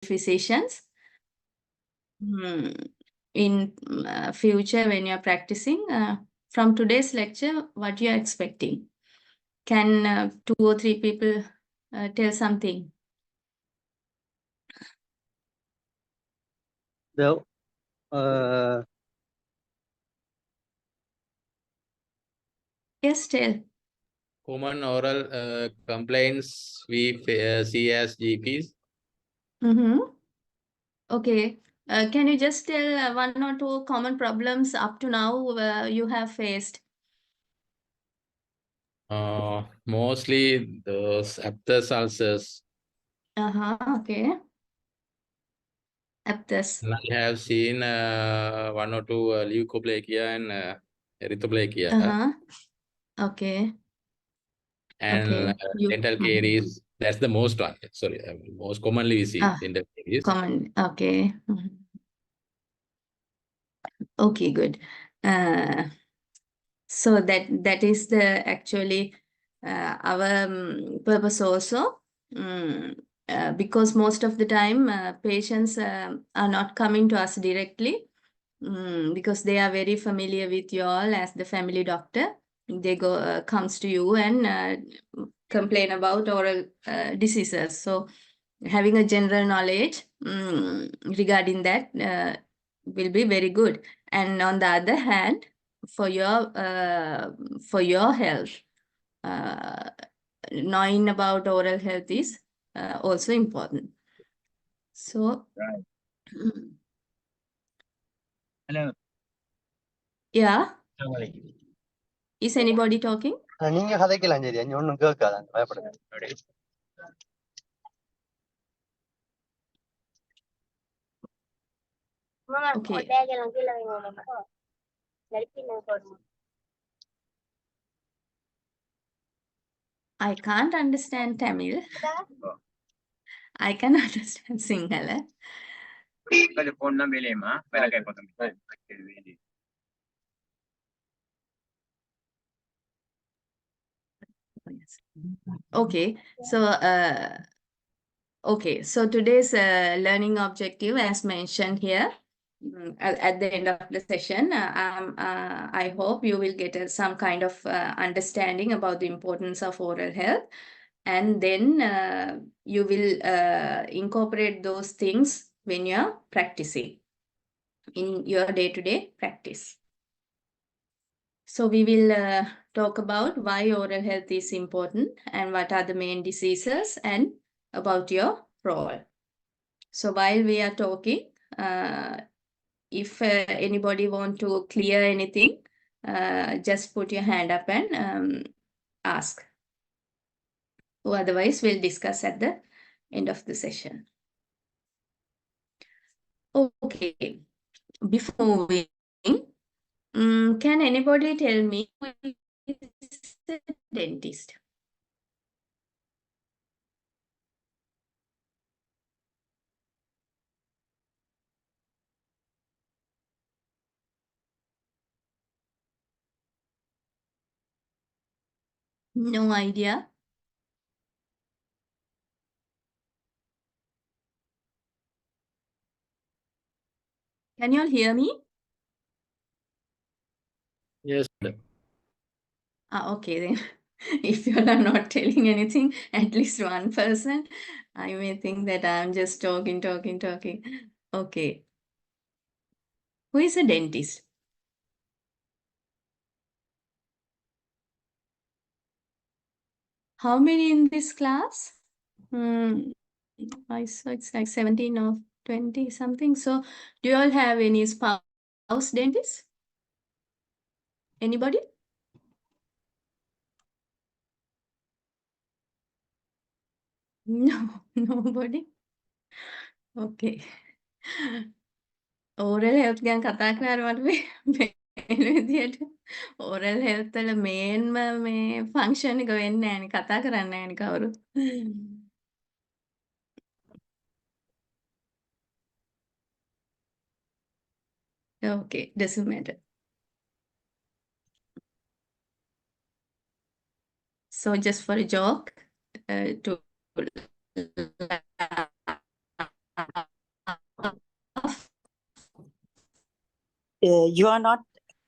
physicians. In future, when you're practicing, from today's lecture, what you're expecting? Can 2 or 3 people tell something? Yes, tell. Common oral complaints we see as GPs. Okay. Can you just tell 1 or 2 common problems up to now you have faced? Mostly those aphthous ulcers. Okay. Aphthous. I have seen 1 or 2 leukoplakia and erythroplakia. Okay. And Okay. dental caries. That's the most one. Sorry, most commonly we see dental caries. Common. Okay. Okay, good. So that is the actually our purpose also. Because most of the time patients are not coming to us directly because they are very familiar with you all as the family doctor. They comes to you and complain about oral diseases. So having a general knowledge regarding that will be very good. And on the other hand, for your health, knowing about oral health is also important. So, right. Hello. Yeah. Is anybody talking? Okay. I can't understand Tamil. I can understand Sinhala. Okay, so today's learning objective, as mentioned here, at the end of the session, I hope you will get some kind of understanding about the importance of oral health, and then you will incorporate those things when you're practicing in your day-to-day practice. So we will talk about why oral health is important and what are the main diseases and about your role. So while we are talking, if anybody want to clear anything, just put your hand up and ask. Or otherwise, we'll discuss at the end of the session. Okay, before moving, can anybody tell me who is a dentist? No idea. Can you all hear me? Yes. Okay, then if you are not telling anything, at least one person, I may think that I'm just talking. Okay. Who is a dentist? How many in this class? I saw it's like 17 or 20 something. So do you all have any spouse dentist? Anybody? No, nobody. Okay. Oral health ගැන කතා කරාට මට මේ විදියට oral health වල මේන්ම මේ function එක වෙන්නේ නැහැනේ, කතා කරන්නේ නැහැනේ කවුරුත්. Okay, doesn't matter. So just for a joke, to You are not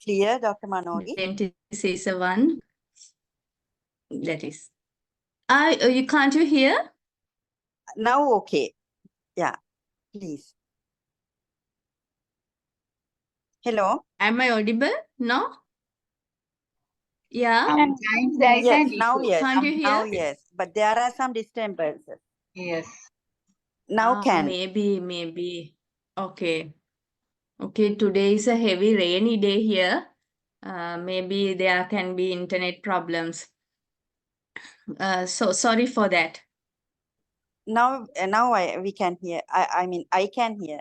clear, Dr. Manori. Dentist is a one. That is. You can't you hear? Now, okay. Yeah, please. Hello. Am I audible? No? Yeah. Sometimes there is Yes, an now issue. yes. Can't you Now hear? yes. But there are some disturbances. Yes. Now can. Maybe. Okay. Okay, today is a heavy rainy day here. Maybe there can be internet problems. So sorry for that. Now we can hear. I mean, I can hear.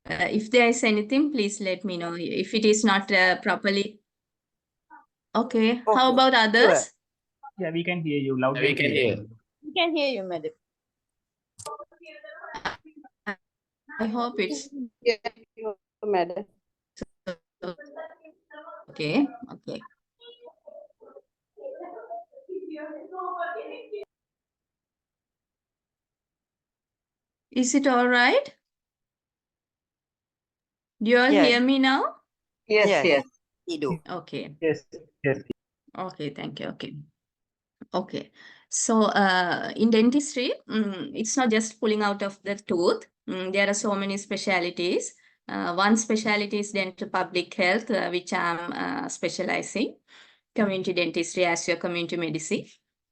If there is anything, please let me know. If it is not properly. Okay. How Okay, about sure. others? Yeah, we can hear you loud We and can clear. hear. We can hear you, madam. I hope it's Yes, madam. okay. Okay. Is it all right? Do you all Yes. hear me now? Yes, Yes. yes. We do. Okay. Yes, yes. Okay, thank you. Okay. Okay. So in dentistry, it's not just pulling out of the tooth. There are so many specialities. One specialty is dental public health, which I'm specializing. Community dentistry as your community medicine.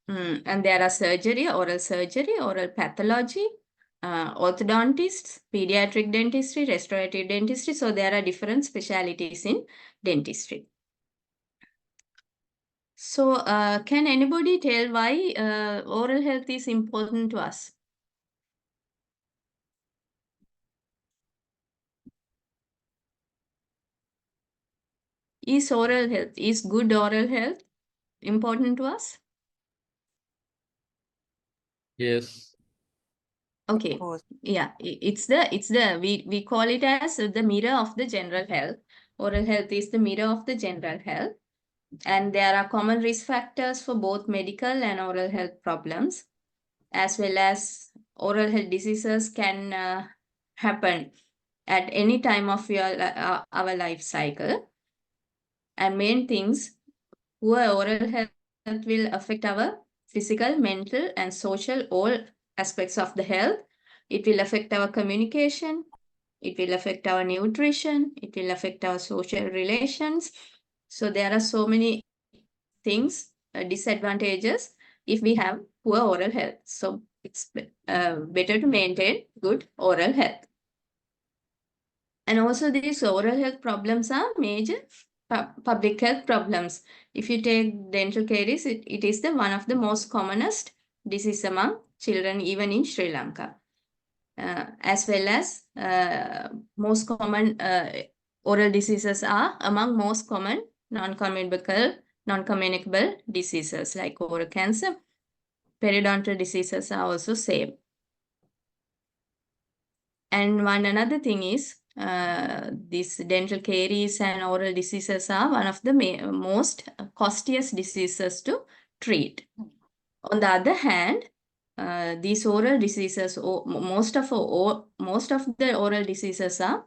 And there are surgery, oral pathology, orthodontists, pediatric dentistry, restorative dentistry. So there are different specialities in dentistry. So can anybody tell why oral health is important to us? Is good oral health important to us? Yes. Okay. Of course. Yeah, we call it as the mirror of the general health. Oral health is the mirror of the general health. And there are common risk factors for both medical and oral health problems, as well as oral health diseases can happen at any time of our life cycle. And main things, poor oral health will affect our physical, mental, and social, all aspects of the health. It will affect our communication. It will affect our nutrition. It will affect our social relations. So there are so many things, disadvantages if we have poor oral health. So it's better to maintain good oral health. And also these oral health problems are major public health problems. If you take dental caries, it is one of the most commonest disease among children, even in Sri Lanka. As well as most common oral diseases are among most common non-communicable diseases like oral cancer. Periodontal diseases are also same. And another thing is these dental caries and oral diseases are one of the most costliest diseases to treat. On the other hand, these oral diseases, most of the oral diseases are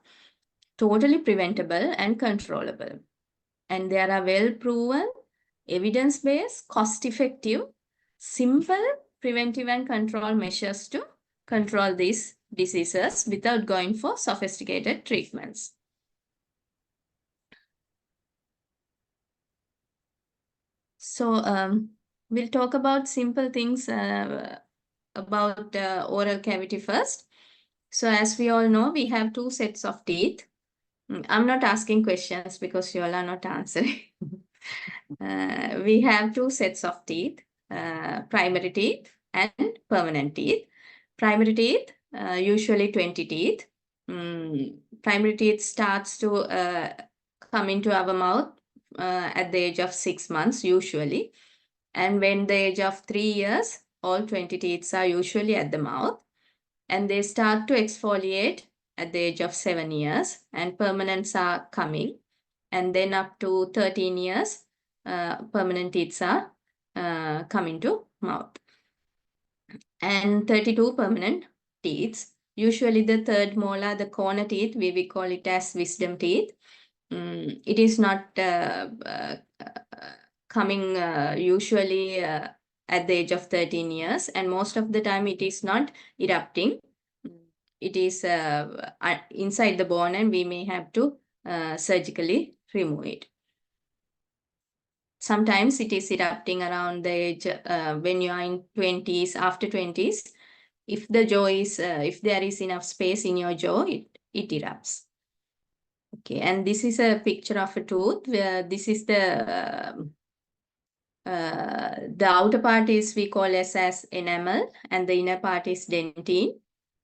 totally preventable and controllable. And there are well-proven, evidence-based, cost-effective, simple preventive and control measures to control these diseases without going for sophisticated treatments. So we'll talk about simple things about oral cavity first. So as we all know, we have two sets of teeth. I'm not asking questions because you all are not answering. We have two sets of teeth, primary teeth and permanent teeth. Primary teeth, usually 20 teeth. Primary teeth starts to come into our mouth at the age of 6 months usually. And when the age of 3 years, all 20 teeth are usually at the mouth. And they start to exfoliate at the age of 7 years, and permanents are coming. And then up to 13 years, permanent teeth are coming to mouth. And 32 permanent teeth Usually the third molar, the corner teeth, we call it as wisdom teeth. It is not coming usually at the age of 13 years, and most of the time it is not erupting. It is inside the bone, and we may have to surgically remove it. Sometimes it is erupting around the age when you are in 20s, after 20s. If the jaw is, if there is enough space in your jaw, it erupts. Okay, and this is a picture of a tooth where this is the outer part is we call as enamel, and the inner part is dentine.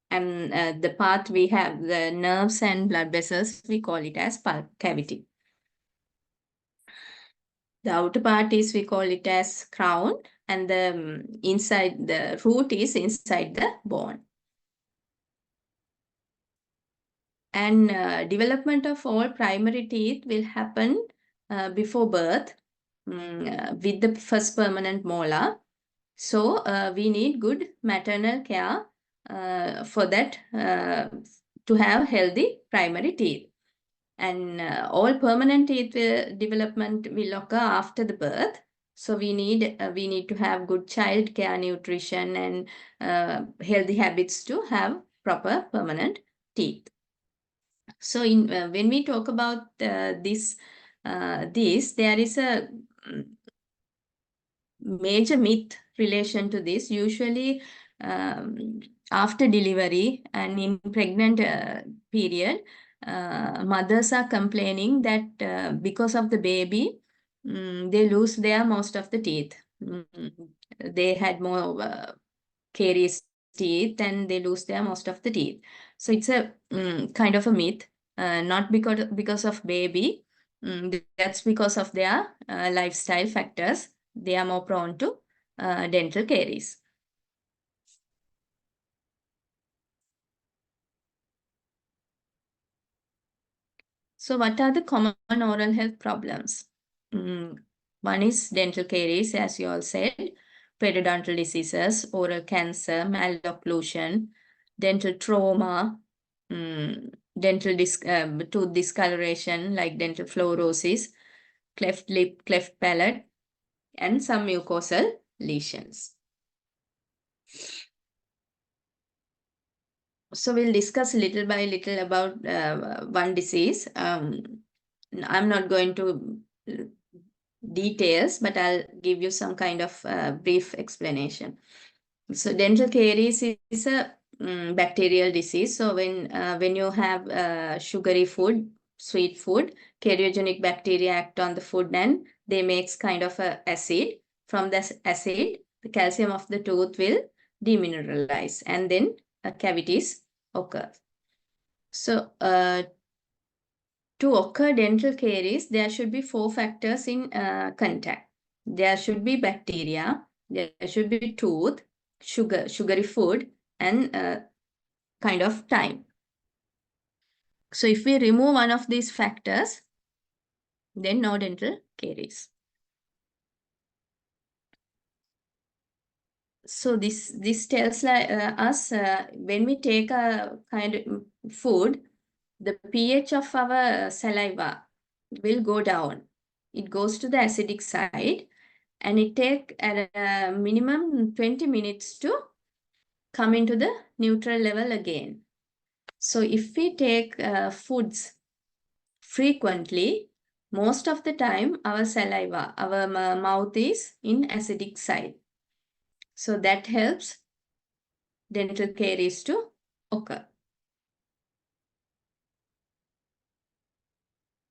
And the part we have the nerves and blood vessels, we call it as pulp cavity. The outer part is we call it as crown, and the inside the root is inside the bone. And development of all primary teeth will happen before birth with the first permanent molar. So we need good maternal care for that to have healthy primary teeth. And all permanent teeth development will occur after the birth. So we need to have good child care, nutrition, and healthy habits to have proper permanent teeth. So when we talk about there is a major myth relation to this. Usually after delivery and in pregnant period, mothers are complaining that because of the baby, they lose most of the teeth. They had more caries teeth, and they lose most of the teeth. So it's a kind of a myth, not because of baby. That's because of their lifestyle factors. They are more prone to dental caries. So what are the common oral health problems? One is dental caries, as you all said, periodontal diseases, oral cancer, malocclusion, dental trauma, dental tooth discoloration like dental fluorosis, cleft lip, cleft palate, and some mucosal lesions. So we'll discuss little by little about one disease. I'm not going to details, but I'll give you some kind of brief explanation. So dental caries is a bacterial disease. So when you have sugary food, sweet food, cariogenic bacteria act on the food, and they make kind of a acid. From this acid, the calcium of the tooth will demineralize, and then cavities occur. So to occur dental caries, there should be 4 factors in contact. There should be bacteria, there should be tooth, sugary food, and kind of time. So if we remove one of these factors, then no dental caries. So this tells us when we take a kind of food, the pH of our saliva will go down. It goes to the acidic side, and it takes at a minimum 20 minutes to come into the neutral level again. So if we take foods frequently, most of the time our saliva, our mouth is in acidic side. So that helps dental caries to occur.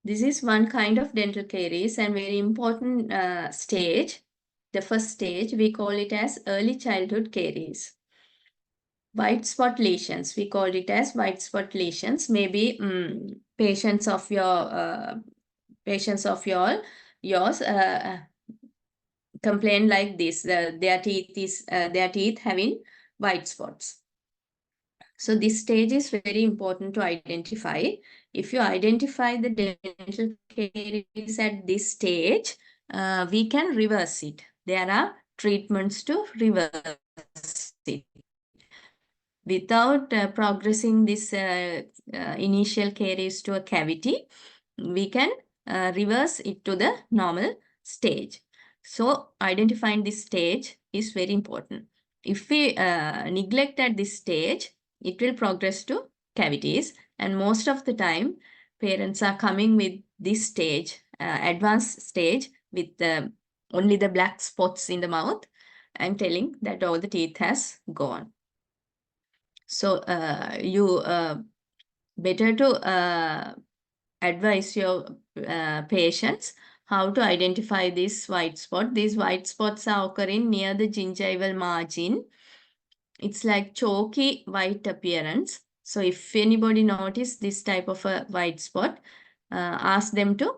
This is one kind of dental caries, and very important stage. The first stage, we call it as early childhood caries. White spot lesions, we call it as white spot lesions. Maybe patients of yours complain like this. Their teeth having white spots. So this stage is very important to identify. If you identify the dental caries at this stage, we can reverse it. There are treatments to reverse it. without progressing this initial caries to a cavity, we can reverse it to the normal stage. So identifying this stage is very important. If we neglect at this stage, it will progress to cavities, and most of the time parents are coming with this stage, advanced stage, with only the black spots in the mouth, and telling that all the teeth has gone. So you better to advise your patients how to identify this white spot. These white spots are occurring near the gingival margin. It's like chalky white appearance. So if anybody notice this type of a white spot, ask them to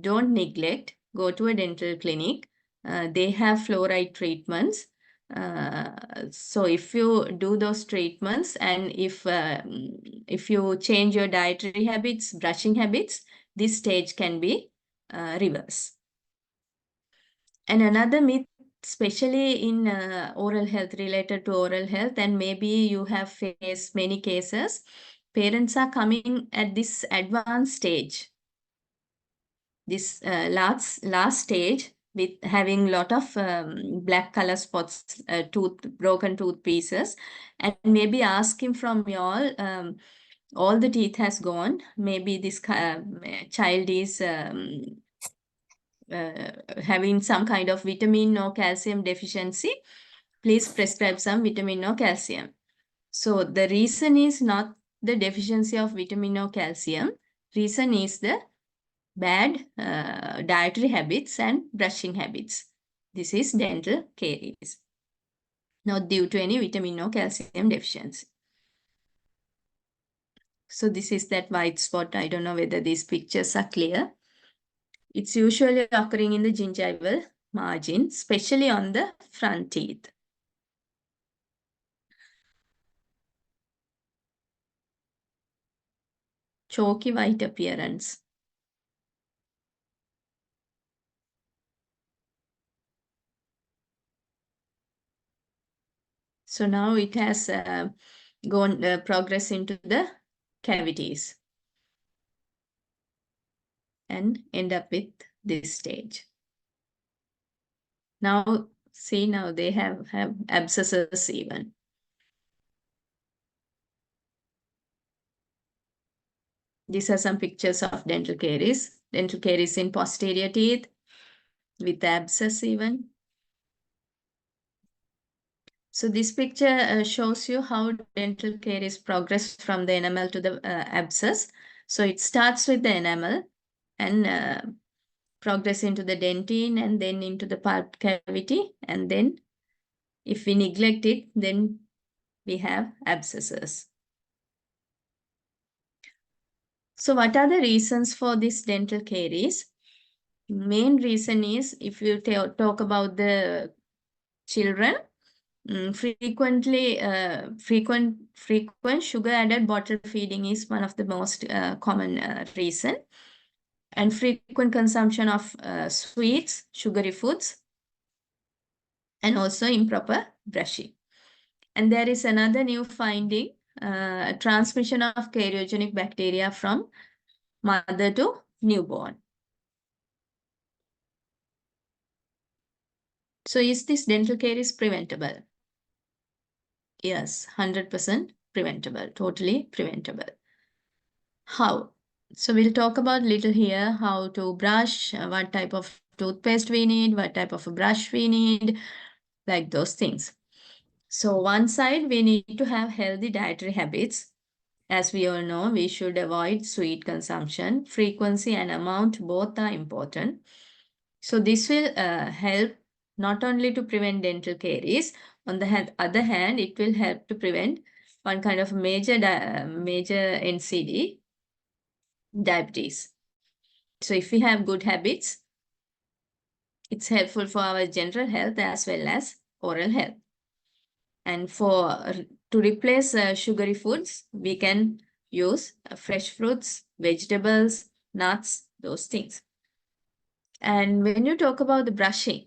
don't neglect, go to a dental clinic. They have fluoride treatments. So if you do those treatments, and if you change your dietary habits, brushing habits, this stage can be reversed. And another myth, especially in oral health, related to oral health, and maybe you have faced many cases, parents are coming at this advanced stage, this last stage, with having lot of black color spots, broken tooth pieces, and maybe asking from you all the teeth has gone. Maybe this child is having some kind of vitamin or calcium deficiency. Please prescribe some vitamin or calcium. So the reason is not the deficiency of vitamin or calcium. Reason is the bad dietary habits and brushing habits. This is dental caries, not due to any vitamin or calcium deficiency. So this is that white spot. I don't know whether these pictures are clear. It's usually occurring in the gingival margin, especially on the front teeth. Chalky white appearance. So now it has gone progress into the cavities and end up with this stage. Now, see, now they have abscesses even. These are some pictures of dental caries. Dental caries in posterior teeth with abscess even. So this picture shows you how dental caries progress from the enamel to the abscess. So it starts with the enamel and progress into the dentine and then into the pulp cavity. And then if we neglect it, then we have abscesses. So what are the reasons for this dental caries? Main reason is, if you talk about the children, frequent sugar added bottle feeding is one of the most common reason, and frequent consumption of sweets, sugary foods, and also improper brushing. And there is another new finding, transmission of cariogenic bacteria from mother to newborn. So is this dental caries preventable? Yes, 100% preventable, totally preventable. How? So we'll talk about little here how to brush, what type of toothpaste we need, what type of a brush we need, like those things. So one side, we need to have healthy dietary habits. As we all know, we should avoid sweet consumption. Frequency and amount both are important. So this will help not only to prevent dental caries, on the other hand, it will help to prevent one kind of major NCD, diabetes. So if we have good habits, it's helpful for our general health as well as oral health. And to replace sugary foods, we can use fresh fruits, vegetables, nuts, those things. And when you talk about the brushing,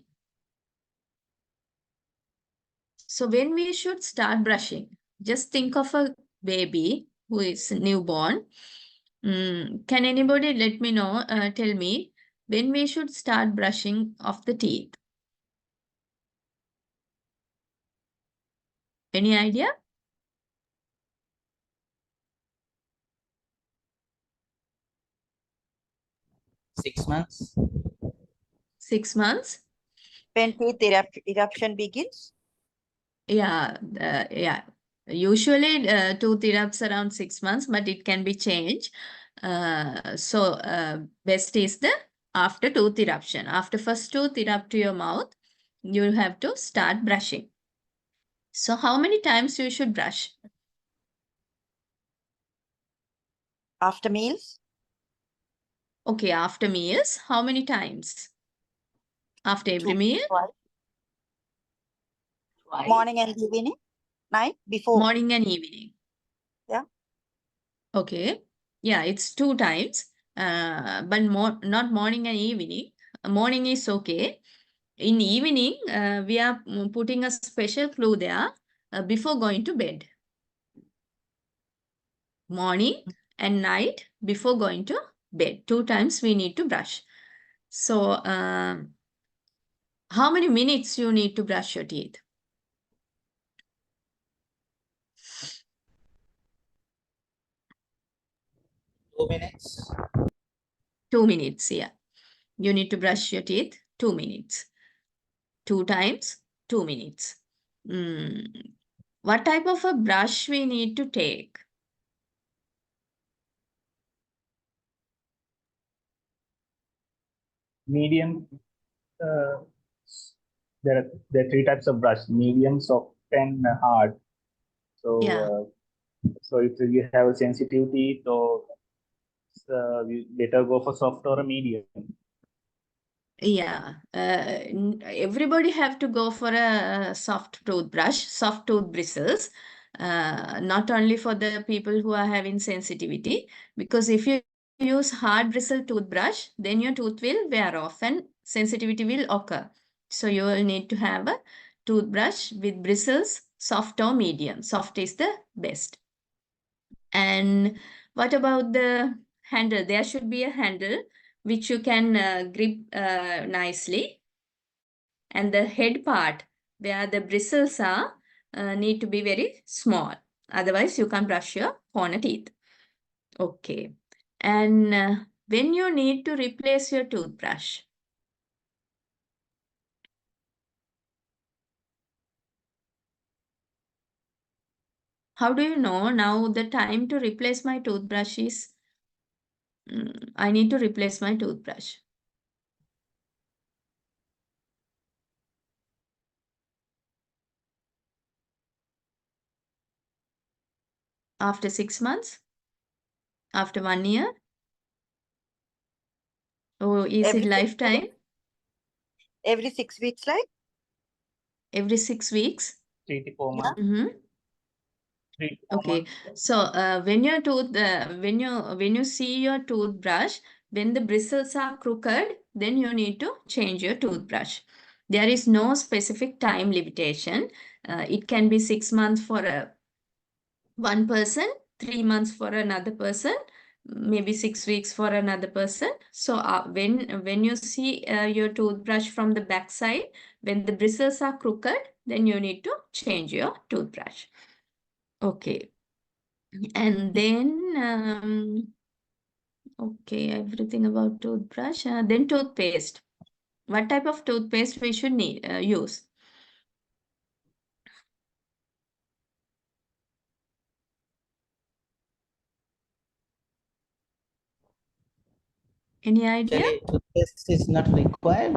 so when we should start brushing? Just think of a baby who is newborn. Can anybody let me know, tell me when we should start brushing of the teeth? Any idea? 6 months. 6 months? When teeth eruption begins? Yeah, yeah. Usually tooth erupts around 6 months, but it can be changed. Best is the after tooth eruption. After first tooth erupt to your mouth, you have to start brushing. So how many times you should brush? After meals? Okay, after meals, how many times? After every meal? Twice. Morning and evening? Night? Before? Morning and evening. Yeah. Okay. Yeah, it's 2 times. But not morning and evening. Morning is okay. In evening, we are putting a special clue there before going to bed. Morning and night before going to bed. 2 times we need to brush. So, how many minutes you need to brush your teeth? 2 minutes. 2 minutes, yeah. You need to brush your teeth 2 minutes. 2 times, 2 minutes. What type of a brush we need to take? Medium. There are 3 types of brush: medium, soft, and hard. So, Yeah. so if you have a sensitivity, so we better go for soft or a medium. Yeah, everybody have to go for a soft toothbrush, soft tooth bristles, not only for the people who are having sensitivity, because if you use hard bristle toothbrush, then your tooth will wear off and sensitivity will occur. So you will need to have a toothbrush with bristles, soft or medium. Soft is the best. And what about the handle? There should be a handle which you can grip nicely. And the head part where the bristles are need to be very small. Otherwise, you can't brush your corner teeth. Okay. And when you need to replace your toothbrush? How do you know now the time to replace my toothbrush is? I need to replace my toothbrush. After 6 months? After 1 year? Oh, is it lifetime? Every 6 weeks, like? Every 6 weeks? 3 to 4 Yeah. months. 3 to 4 Okay. months. So when you see your toothbrush, when the bristles are crooked, then you need to change your toothbrush. There is no specific time limitation. It can be 6 months for one person, 3 months for another person, maybe 6 weeks for another person. So when you see your toothbrush from the back side, when the bristles are crooked, then you need to change your toothbrush. Okay. And then, okay, everything about toothbrush. Then toothpaste. What type of toothpaste we should use? Any idea? Actually, toothpaste is not required.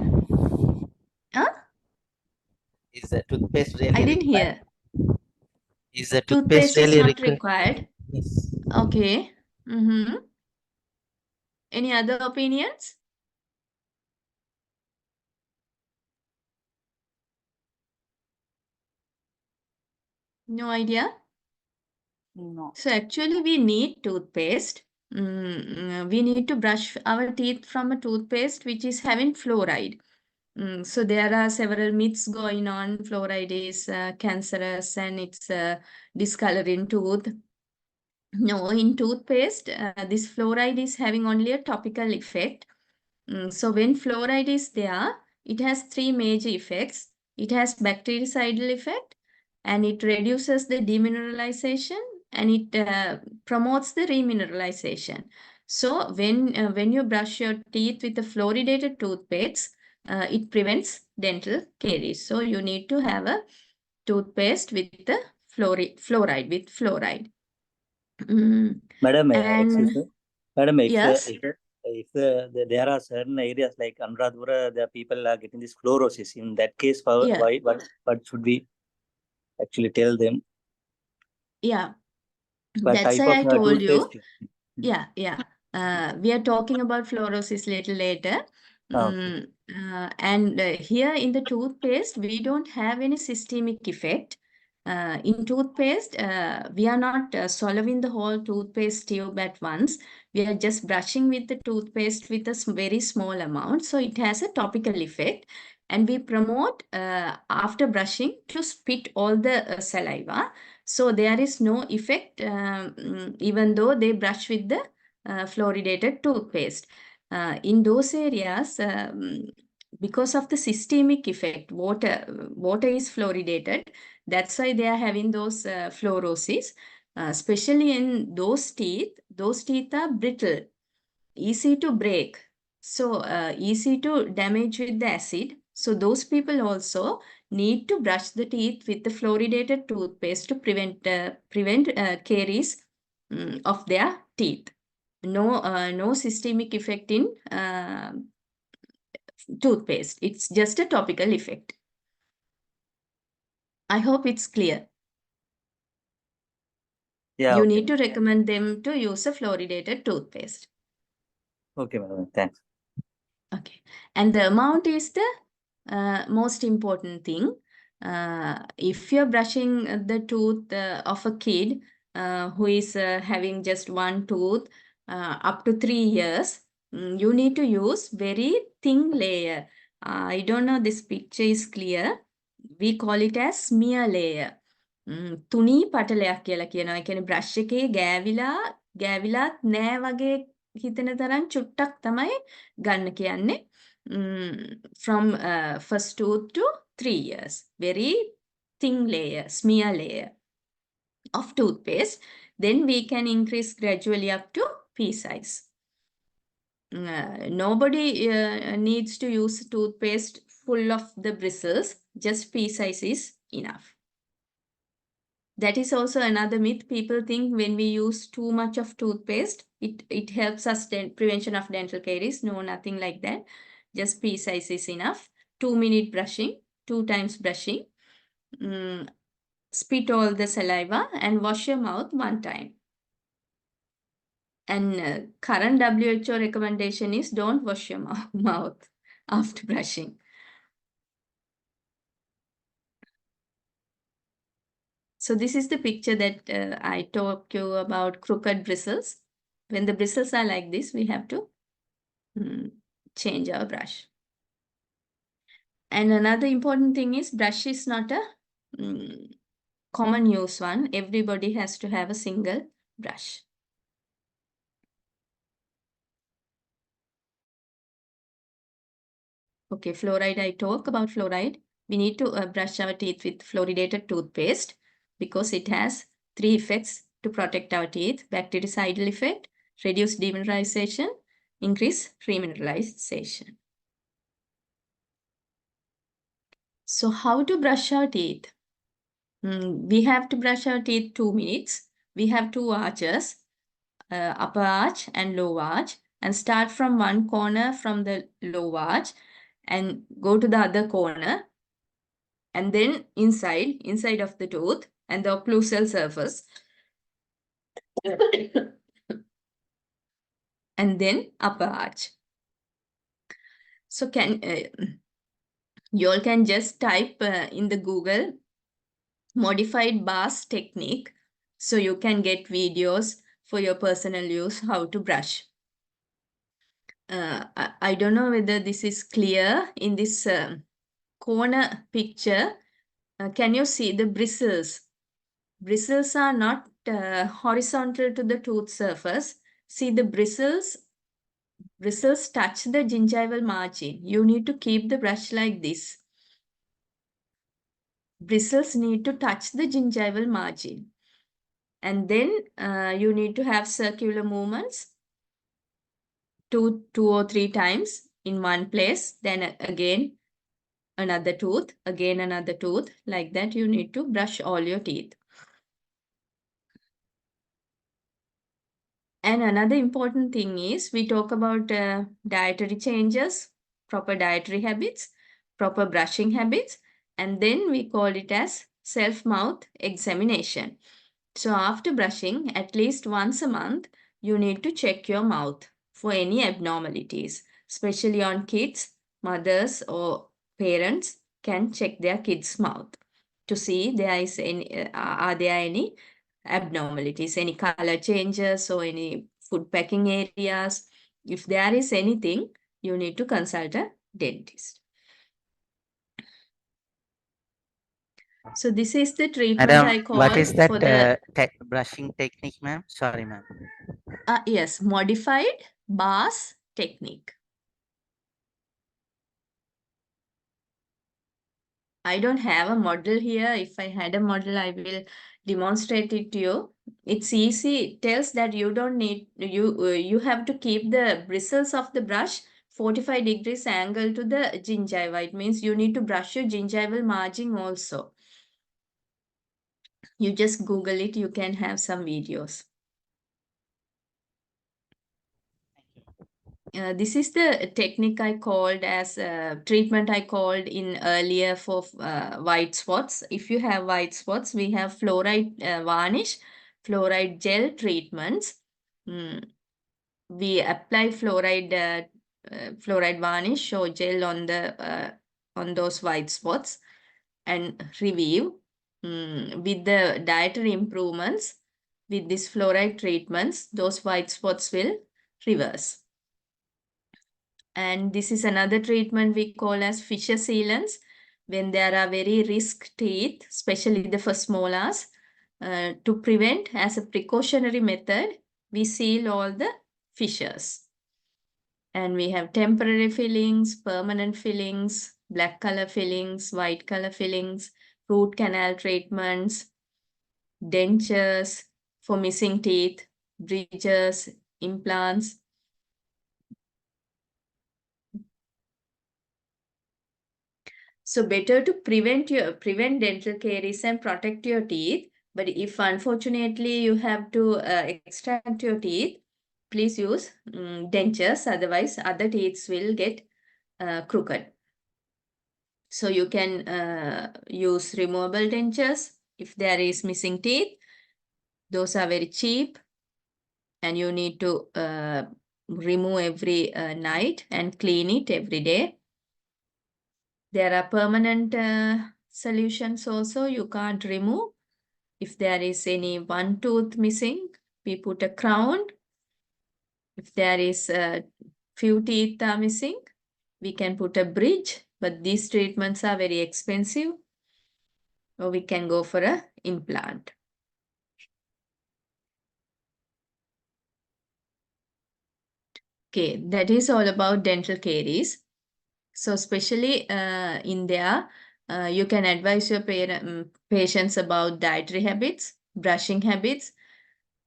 Huh? Is the toothpaste really I didn't required? hear. Is the Toothpaste toothpaste is really not required? required. Yes. Okay. Any other opinions? No idea? No. So actually we need toothpaste. We need to brush our teeth from a toothpaste which is having fluoride. So there are several myths going on. Fluoride is cancerous and it's discoloring tooth. No, in toothpaste, this fluoride is having only a topical effect. So when fluoride is there, it has three major effects. It has bactericidal effect, and it reduces the demineralization, and it promotes the remineralization. So when you brush your teeth with a fluoridated toothpaste, it prevents dental caries. So you need to have a toothpaste with the fluoride with fluoride. Madam, And excuse me. Madam, yes. if there are certain areas like Anuradhapura, the people are getting this fluorosis. In that case, Yeah. what should we actually tell them? Yeah, What that's type why of I told you. toothpaste? Yeah. We are talking about fluorosis little later. Okay. And here in the toothpaste, we don't have any systemic effect. In toothpaste, we are not swallowing the whole toothpaste tube at once. We are just brushing with the toothpaste with a very small amount. So it has a topical effect. And we promote after brushing to spit all the saliva. So there is no effect even though they brush with the fluoridated toothpaste. In those areas, because of the systemic effect, water is fluoridated. That's why they are having those fluorosis, especially in those teeth. Those teeth are brittle, easy to break, so easy to damage with the acid. So those people also need to brush the teeth with the fluoridated toothpaste to prevent caries of their teeth. No systemic effect in toothpaste. It's just a topical effect. I hope it's clear. Yeah. You Okay. need to recommend them to use a fluoridated toothpaste. Okay, madam. Thanks. Okay. And the amount is the most important thing. If you're brushing the tooth of a kid who is having just one tooth up to 3 years, you need to use very thin layer. I don't know this picture is clear. We call it as smear layer. තුනී පටලයක් කියලා කියනවා. ඒ කියන්නේ brush එකේ ගෑවිලාත් නෑ වගේ හිතෙන තරම් චුට්ටක් තමයි ගන්න කියන්නේ. From first tooth to 3 years. Very thin layer, smear layer of toothpaste. Then we can increase gradually up to pea size. Nobody needs to use toothpaste full of the bristles. Just pea size is enough. That is also another myth. People think when we use too much of toothpaste, it helps us prevention of dental caries. No, nothing like that. Just pea size is enough. 2-minute brushing, 2 times brushing. Spit all the saliva and wash your mouth 1 time. And current WHO recommendation is don't wash your mouth after brushing. So this is the picture that I talked you about crooked bristles. When the bristles are like this, we have to change our brush. And another important thing is brush is not a common use one. Everybody has to have a single brush. Okay, fluoride, I talk about fluoride. We need to brush our teeth with fluoridated toothpaste because it has 3 effects to protect our teeth: bactericidal effect, reduce demineralization, increase remineralization. So how to brush our teeth? We have to brush our teeth 2 minutes. We have 2 arches, upper arch and lower arch, and start from one corner from the lower arch and go to the other corner, and then inside of the tooth and the occlusal surface. And then upper arch. So you all can just type in the Google modified bars technique, so you can get videos for your personal use how to brush. I don't know whether this is clear in this corner picture. Can you see the bristles? Bristles are not horizontal to the tooth surface. See the bristles touch the gingival margin. You need to keep the brush like this. Bristles need to touch the gingival margin. And then you need to have circular movements two or three times in one place. Then again another tooth, again another tooth. Like that you need to brush all your teeth. And another important thing is we talk about dietary changes, proper dietary habits, proper brushing habits, and then we call it as self-mouth examination. So after brushing, at least once a month, you need to check your mouth for any abnormalities, especially on kids, mothers or parents can check their kids' mouth to see there is any, are there any abnormalities, any color changes or any food packing areas. If there is anything, you need to consult a dentist. So this is the treatment Madam, I call what is that for the brushing technique, ma'am? Sorry, ma'am. yes, modified bars technique. I don't have a model here. If I had a model, I will demonstrate it to you. It's easy. It tells that you don't need, you have to keep the bristles of the brush 45 degrees angle to the gingiva. It means you need to brush your gingival margin also. You just Google it. You can have some videos. This is the technique I called as treatment I called in earlier for white spots. If you have white spots, we have fluoride varnish, fluoride gel treatments. We apply fluoride varnish or gel on the on those white spots and review with the dietary improvements. With this fluoride treatments, those white spots will reverse. And this is another treatment we call as fissure sealants. When there are very risk teeth, especially the first molars, to prevent as a precautionary method, we seal all the fissures. And we have temporary fillings, permanent fillings, black color fillings, white color fillings, root canal treatments, dentures for missing teeth, bridges, implants. So better to prevent dental caries and protect your teeth. But if unfortunately you have to extract your teeth, please use dentures. Otherwise, other teeth will get crooked. So you can use removable dentures if there is missing teeth. Those are very cheap, and you need to remove every night and clean it every day. There are permanent solutions also you can't remove. If there is any one tooth missing, we put a crown. If there is a few teeth are missing, we can put a bridge, but these treatments are very expensive. Or we can go for an implant. Okay, that is all about dental caries. So especially in there, you can advise your patients about dietary habits, brushing habits,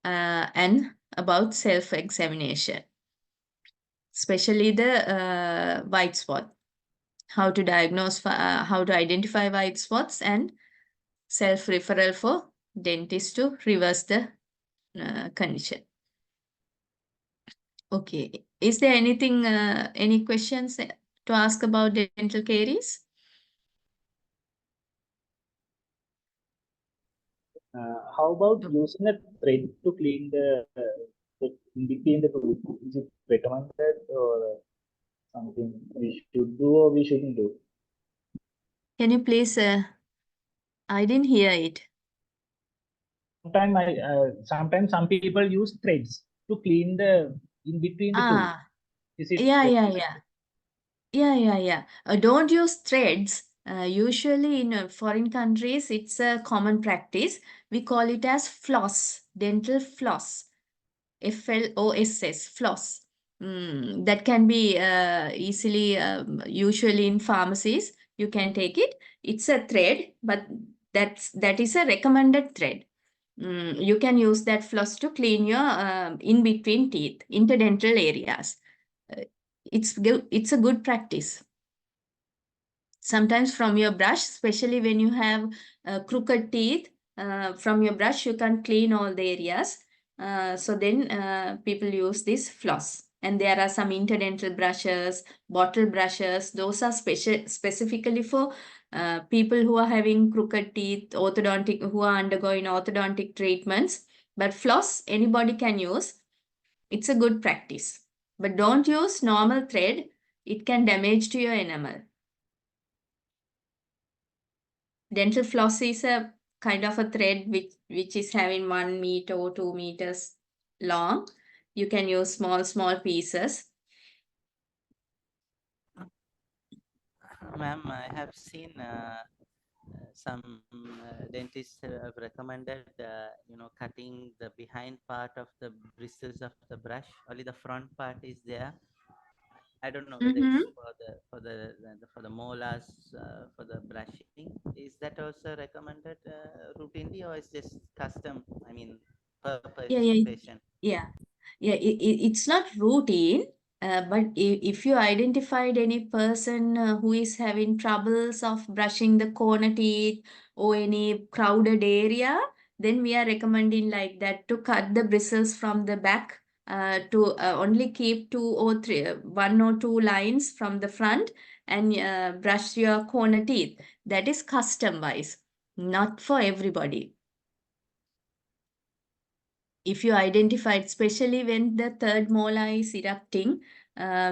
and about self-examination. Especially the white spot. How to diagnose, how to identify white spots, and self-referral for dentist to reverse the condition. Okay, is there anything, any questions to ask about dental caries? How about using a thread to clean the in between the tooth? Is it recommended or something we should do or we shouldn't do? Can you please, I didn't hear it. Sometimes some people use threads to clean the in between the tooth. Is it Yeah, yeah, recommended? yeah. Don't use threads. Usually in foreign countries, it's a common practice. We call it as floss, dental floss. FLOSS, floss. That can be easily, usually in pharmacies, you can take it. It's a thread, but that is a recommended thread. You can use that floss to clean your in between teeth, interdental areas. Uh, it's a good practice. Sometimes from your brush, especially when you have crooked teeth, from your brush you can clean all the areas. So then people use this floss. And there are some interdental brushes, bottle brushes. Those are specifically for people who are having crooked teeth, orthodontic, who are undergoing orthodontic treatments. But floss, anybody can use. It's a good practice. But don't use normal thread. It can damage to your enamel. Dental floss is a kind of a thread which is having 1 meter or 2 meters long. You can use small pieces. Ma'am, I have seen some dentists have recommended, cutting the behind part of the bristles of the brush. Only the front part is there. I don't know whether it's for the molars, for the brushing. Is that also recommended routinely, or is just custom? I mean, per Yeah. patient. It's not routine, but if you identified any person who is having troubles of brushing the corner teeth or any crowded area, then we are recommending like that to cut the bristles from the back, to only keep 1 or 2 lines from the front and brush your corner teeth. That is custom wise, not for everybody. If you identified, especially when the third molar is erupting,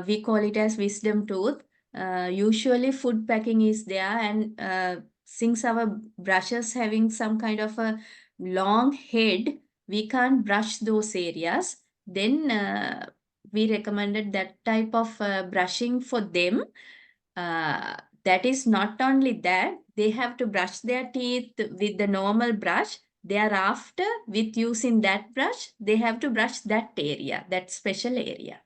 we call it as wisdom tooth. Usually food packing is there, and since our brushes having some kind of a long head, we can't brush those areas. Then we recommended that type of brushing for them. That is not only that, they have to brush their teeth with the normal brush. Thereafter, with using that brush, they have to brush that area, that special area.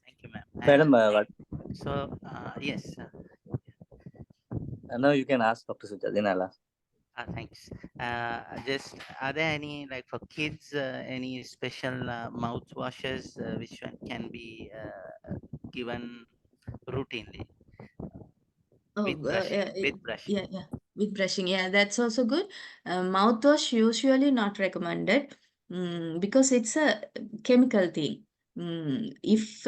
Thank you, ma'am. Madam, So, yes. now you can ask Dr. Suja, then I'll ask. Thanks. Just, are there any, like for kids, any special mouthwashes which one can be given routinely with brushing? Yeah, with brushing. Yeah, that's also good. Mouthwash usually not recommended, because it's a chemical thing. If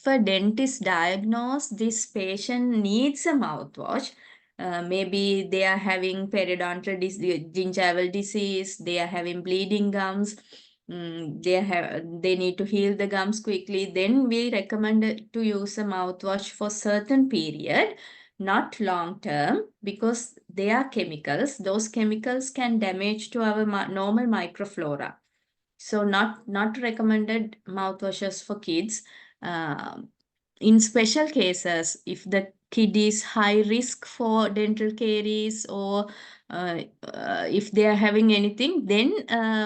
a dentist diagnose this patient needs a mouthwash, maybe they are having periodontal gingival disease, they are having bleeding gums, they need to heal the gums quickly, then we recommend to use a mouthwash for certain period, not long term, because they are chemicals. Those chemicals can damage to our normal microflora. So not recommended mouthwashes for kids. In special cases, if the kid is high risk for dental caries, or if they are having anything, then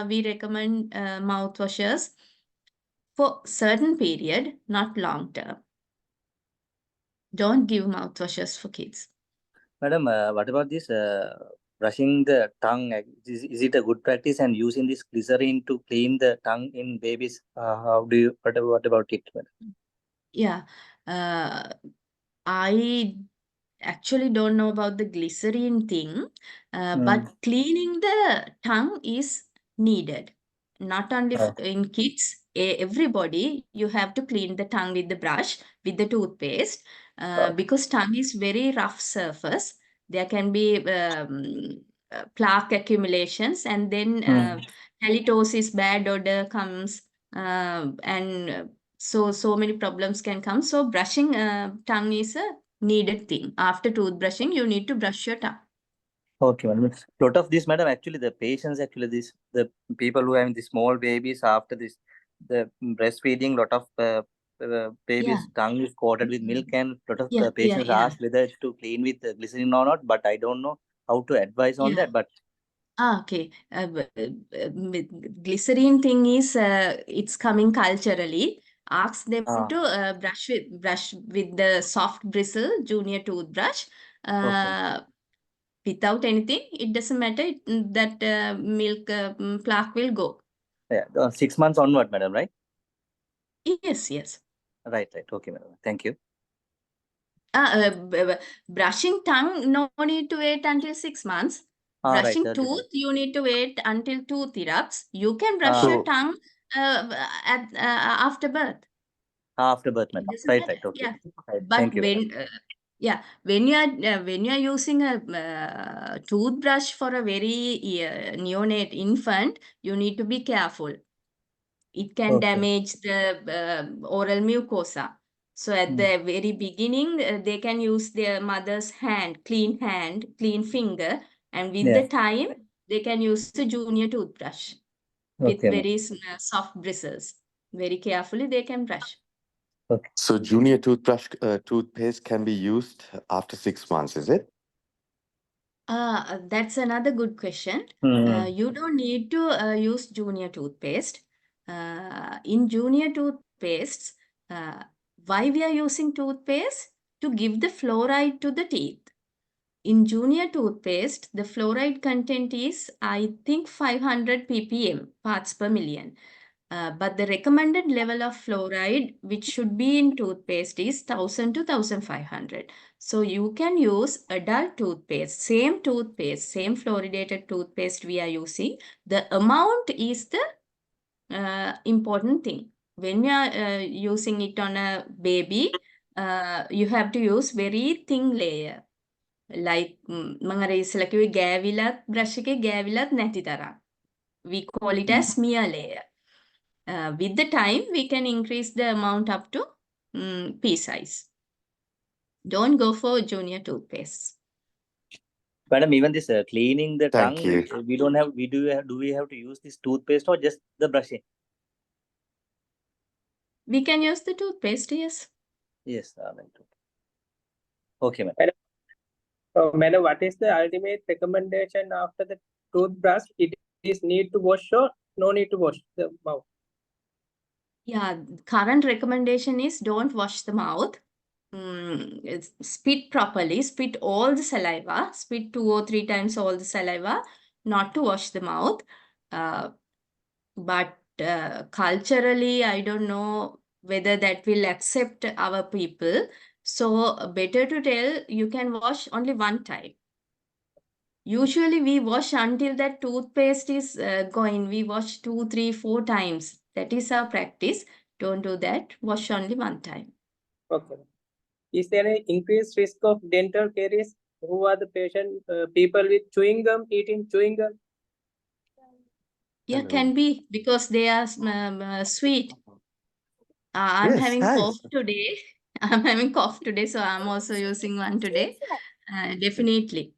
we recommend mouthwashes for certain period, not long term. Don't give mouthwashes for kids. Madam, what about this brushing the tongue? Is it a good practice, and using this glycerin to clean the tongue in babies? How do you, what about it, madam? Yeah, I actually don't know about the glycerin thing, but cleaning the tongue is needed. Not only in kids, everybody, you have to clean the tongue with the brush, with the toothpaste, because tongue is very rough surface. There can be plaque accumulations, and then halitosis, bad odor comes, and so many problems can come. So brushing tongue is a needed thing. After toothbrushing, you need to brush your tongue. Okay, madam. Lot of this, madam, actually the patients, the people who have the small babies, after this, the breastfeeding, lot of baby's tongue is coated with milk, and lot of patients ask whether to clean with glycerin or not, but I don't know how to advise on that. But Okay. Glycerin thing is it's coming culturally. Ask them to brush with the soft bristle junior toothbrush. Without anything, it doesn't matter. That milk plaque will go. Yeah, 6 months onward, madam, right? Yes, yes. Right. Okay, madam. Thank you. Brushing tongue, no need to wait until 6 months. Brushing tooth, you need to wait until tooth erupts. You can brush your tongue after birth. After birth, madam. Right. Okay. Yeah. Right. But Thank you, when you are using a toothbrush for a very neonate infant, you need to be careful. It can damage the oral mucosa. So at the very beginning, they can use their mother's hand, clean finger, and with the time, they can use the junior toothbrush with very soft bristles. Very carefully, they can brush. So junior toothpaste can be used after 6 months, is it? That's another good question. You don't need to use junior toothpaste. In junior toothpastes, why we are using toothpaste? To give the fluoride to the teeth. In junior toothpaste, the fluoride content is, I think, 500 ppm, parts per million. But the recommended level of fluoride, which should be in toothpaste, is 1000 to 1500. So you can use adult toothpaste, same fluoridated toothpaste we are using. The amount is the important thing. When you are using it on a baby, you have to use very thin layer. Like මම අර ඉස්සලා කිව්වේ ගෑවිලත් brush එකේ ගෑවිලත් නැති තරම්. We call it as smear layer. With the time, we can increase the amount up to pea size. Don't go for junior toothpaste. Madam, even this cleaning the Thank tongue, you. do we have to use this toothpaste or just the brushing? We can use the toothpaste, yes. Yes, right. Okay, madam. So, madam, what is the ultimate recommendation after the toothbrush? It is need to wash or no need to wash the mouth? Yeah, current recommendation is don't wash the mouth. Spit properly, spit all the saliva, spit 2 or 3 times all the saliva, not to wash the mouth. But culturally, I don't know whether that will accept our people. So better to tell you can wash only 1 time. Usually we wash until that toothpaste is going. We wash 2, 3, 4 times. That is our practice. Don't do that. Wash only 1 time. Okay. Is there an increased risk of dental caries? Who are the people with chewing gum, eating chewing gum? Yeah, can be because they are sweet. I'm having cough today. I'm having cough today, so I'm also using one today. Definitely.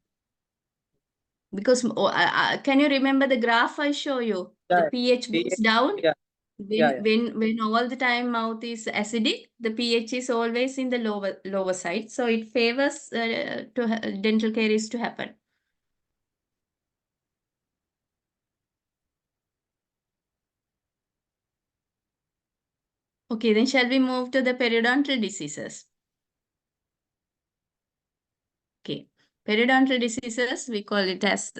Because can you remember the graph I show you? The pH goes down. When all the time mouth is acidic, the pH is always in the lower side. So it favors dental caries to happen. Okay, then shall we move to the periodontal diseases? Okay, periodontal diseases, we call it as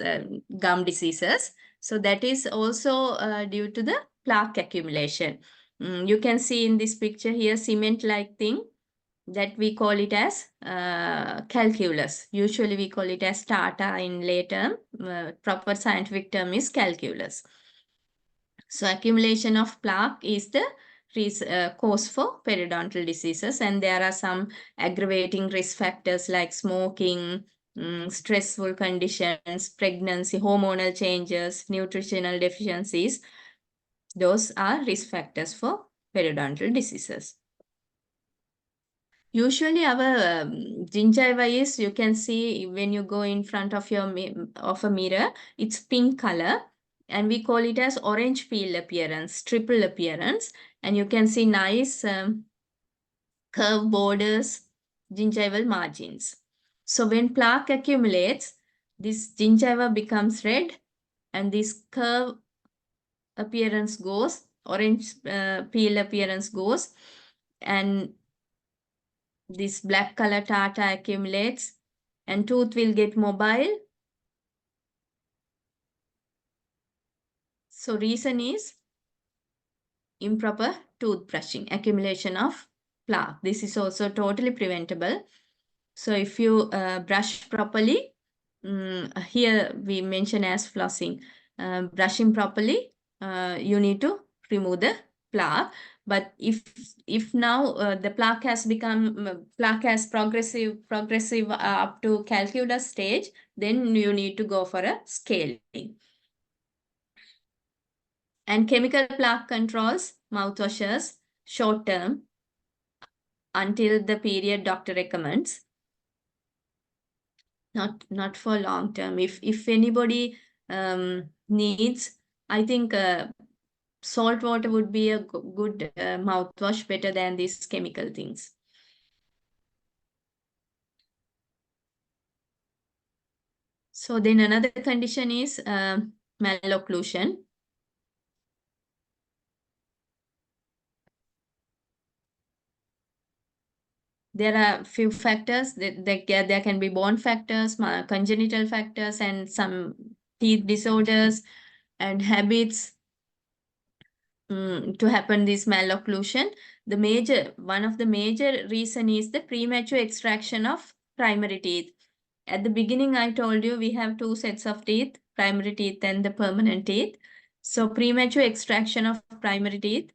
gum diseases. So that is also due to the plaque accumulation. You can see in this picture here, cement-like thing that we call it as calculus. Usually we call it as tartar in lay term. Proper scientific term is calculus. So accumulation of plaque is the cause for periodontal diseases, and there are some aggravating risk factors like smoking, stressful conditions, pregnancy, hormonal changes, nutritional deficiencies. Those are risk factors for periodontal diseases. Usually our gingiva is, you can see when you go in front of a mirror, it's pink color. and we call it as orange peel appearance, triple appearance. And you can see nice curved borders, gingival margins. So when plaque accumulates, this gingiva becomes red and this curve appearance goes, orange peel appearance goes, and this black color tartar accumulates and tooth will get mobile. So reason is improper toothbrushing, accumulation of plaque. This is also totally preventable. So if you brush properly, here we mention as flossing, brushing properly, you need to remove the plaque. But if now the plaque has become progressive up to calculus stage, then you need to go for a scaling. And chemical plaque controls mouthwashes short term until the period doctor recommends. Not for long term. If anybody needs, I think salt water would be a good mouthwash, better than these chemical things. So then another condition is malocclusion. There are few factors that there can be born factors, congenital factors, and some teeth disorders and habits to happen this malocclusion. One of the major reason is the premature extraction of primary teeth. At the beginning, I told you we have two sets of teeth, primary teeth and the permanent teeth. So premature extraction of primary teeth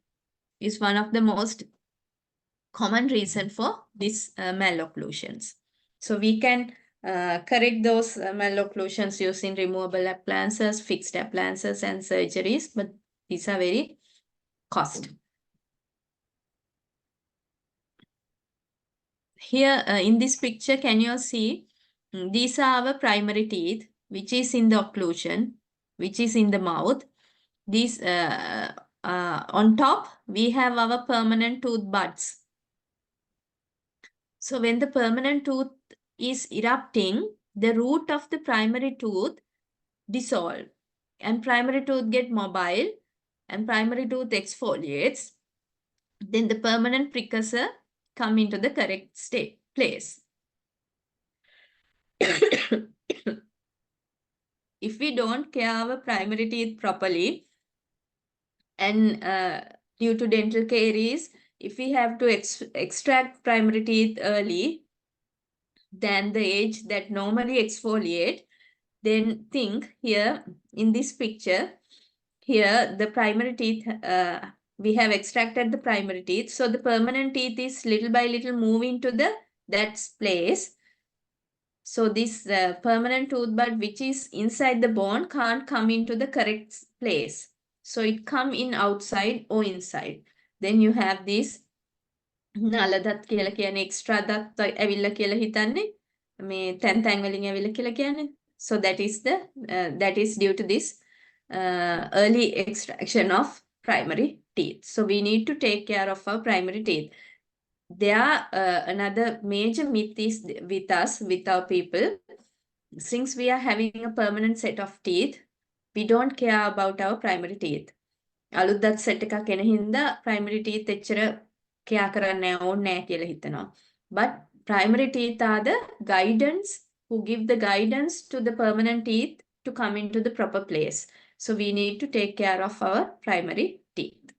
is one of the most common reason for these malocclusions. So we can correct those malocclusions using removable appliances, fixed appliances, and surgeries, but these are very cost. Here in this picture, can you see these are our primary teeth, which is in the occlusion, which is in the mouth. These on top, we have our permanent tooth buds. So when the permanent tooth is erupting, the root of the primary tooth dissolve and primary tooth get mobile and primary tooth exfoliates. Then the permanent precursor come into the correct place. If we don't care our primary teeth properly, and due to dental caries, if we have to extract primary teeth early than the age that normally exfoliate, then think here in this picture, here the primary teeth, we have extracted the primary teeth. So the permanent teeth is little by little moving to that place. So this permanent tooth bud which is inside the bone can't come into the correct place. So it come in outside or inside. Then you have this නලදත් කියලා කියන්නේ extra දත් ඇවිල්ලා කියලා හිතන්නේ මේ තැන් වලින් ඇවිල්ලා කියලා කියන්නේ. So that is due to this early extraction of primary teeth. So we need to take care of our primary teeth. There another major myth is with us, with our people. Since we are having a permanent set of teeth, we don't care about our primary teeth. අලුත් දත් set එකක් එන හින්දා primary teeth එච්චර care කරන්න ඕනේ නැහැ කියලා හිතනවා. But primary teeth are the guidance, who give the guidance to the permanent teeth to come into the proper place. So we need to take care of our primary teeth.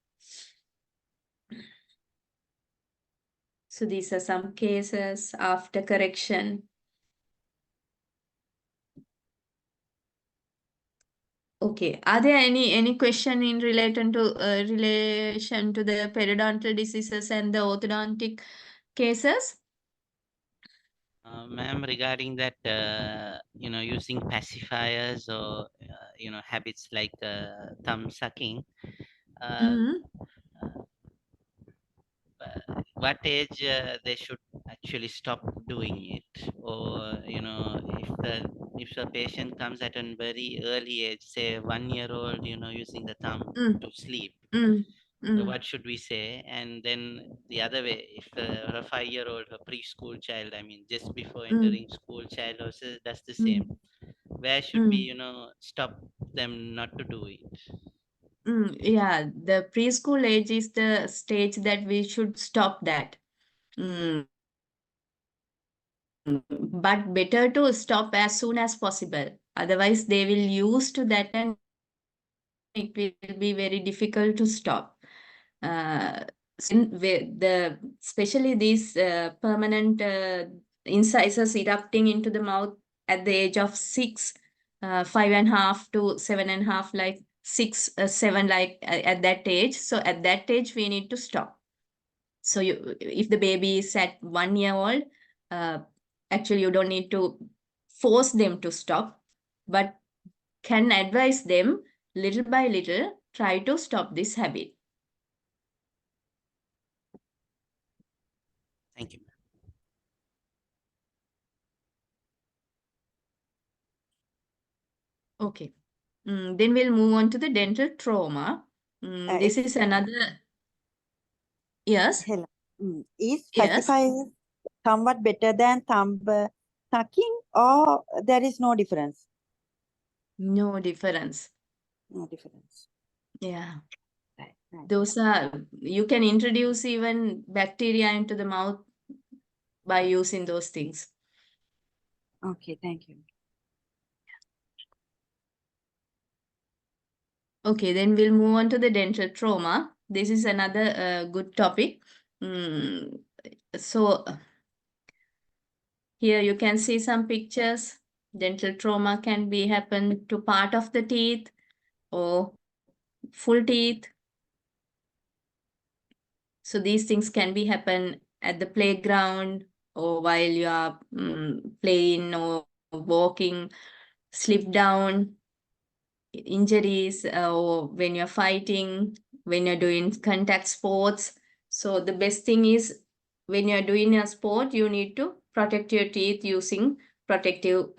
So these are some cases after correction. Okay, are there any question in relation to the periodontal diseases and the orthodontic cases? Ma'am, regarding that, using pacifiers or, habits like thumb sucking, what age they should actually stop doing it? Or, if the, if a patient comes at a very early age, say 1-year-old, using the thumb Mm. to sleep, Mm. what should we say? And then the other way, if a 5-year-old, a preschool child, just before entering school, child also does the same, where should we, stop them not to do it? Yeah, the preschool age is the stage that we should stop that. But better to stop as soon as possible. Otherwise, they will use to that and it will be very difficult to stop. Especially these permanent incisors erupting into the mouth at the age of 6, 5.5 to 7.5, like 6, 7, like at that age. So at that age, we need to stop. So if the baby is at 1 year old, actually you don't need to force them to stop, but can advise them little by little, try to stop this habit. Thank you. Okay. Then we'll move on to the dental trauma. This is another. Yes. Hello. Is Yes. 35 somewhat better than thumb sucking, or there is no difference? No difference. No difference. Yeah. Right. Those are, you can introduce even bacteria into the mouth by using those things. Okay, thank you. Okay, then we'll move on to the dental trauma. This is another good topic. So here you can see some pictures. Dental trauma can be happen to part of the teeth or full teeth. So these things can be happen at the playground or while you are playing or walking, slip down, injuries, or when you're fighting, when you're doing contact sports. So the best thing is when you're doing a sport, you need to protect your teeth using protective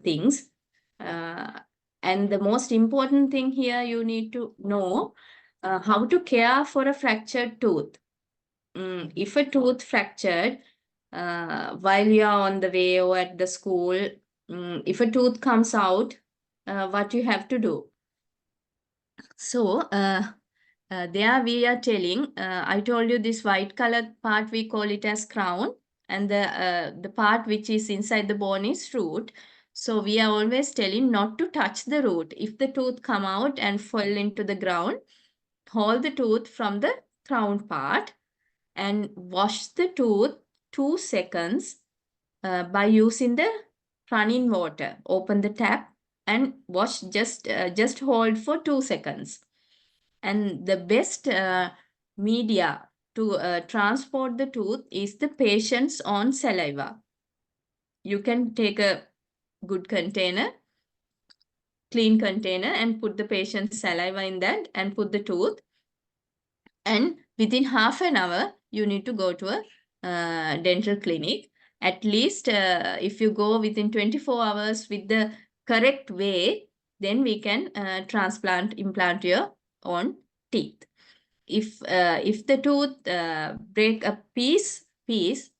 things. And the most important thing here, you need to know how to care for a fractured tooth. If a tooth fractured while you are on the way or at the school, if a tooth comes out, what you have to do? So there we are telling, I told you this white colored part, we call it as crown, and the part which is inside the bone is root. So we are always telling not to touch the root. If the tooth come out and fall into the ground, hold the tooth from the crown part and wash the tooth 2 seconds by using the running water. Open the tap and wash, just hold for 2 seconds. And the best media to transport the tooth is the patient's own saliva. You can take a good container, clean container, and put the patient's saliva in that and put the tooth. And within half an hour, you need to go to a dental clinic. At least if you go within 24 hours with the correct way, then we can implant your own teeth. If the tooth break a piece,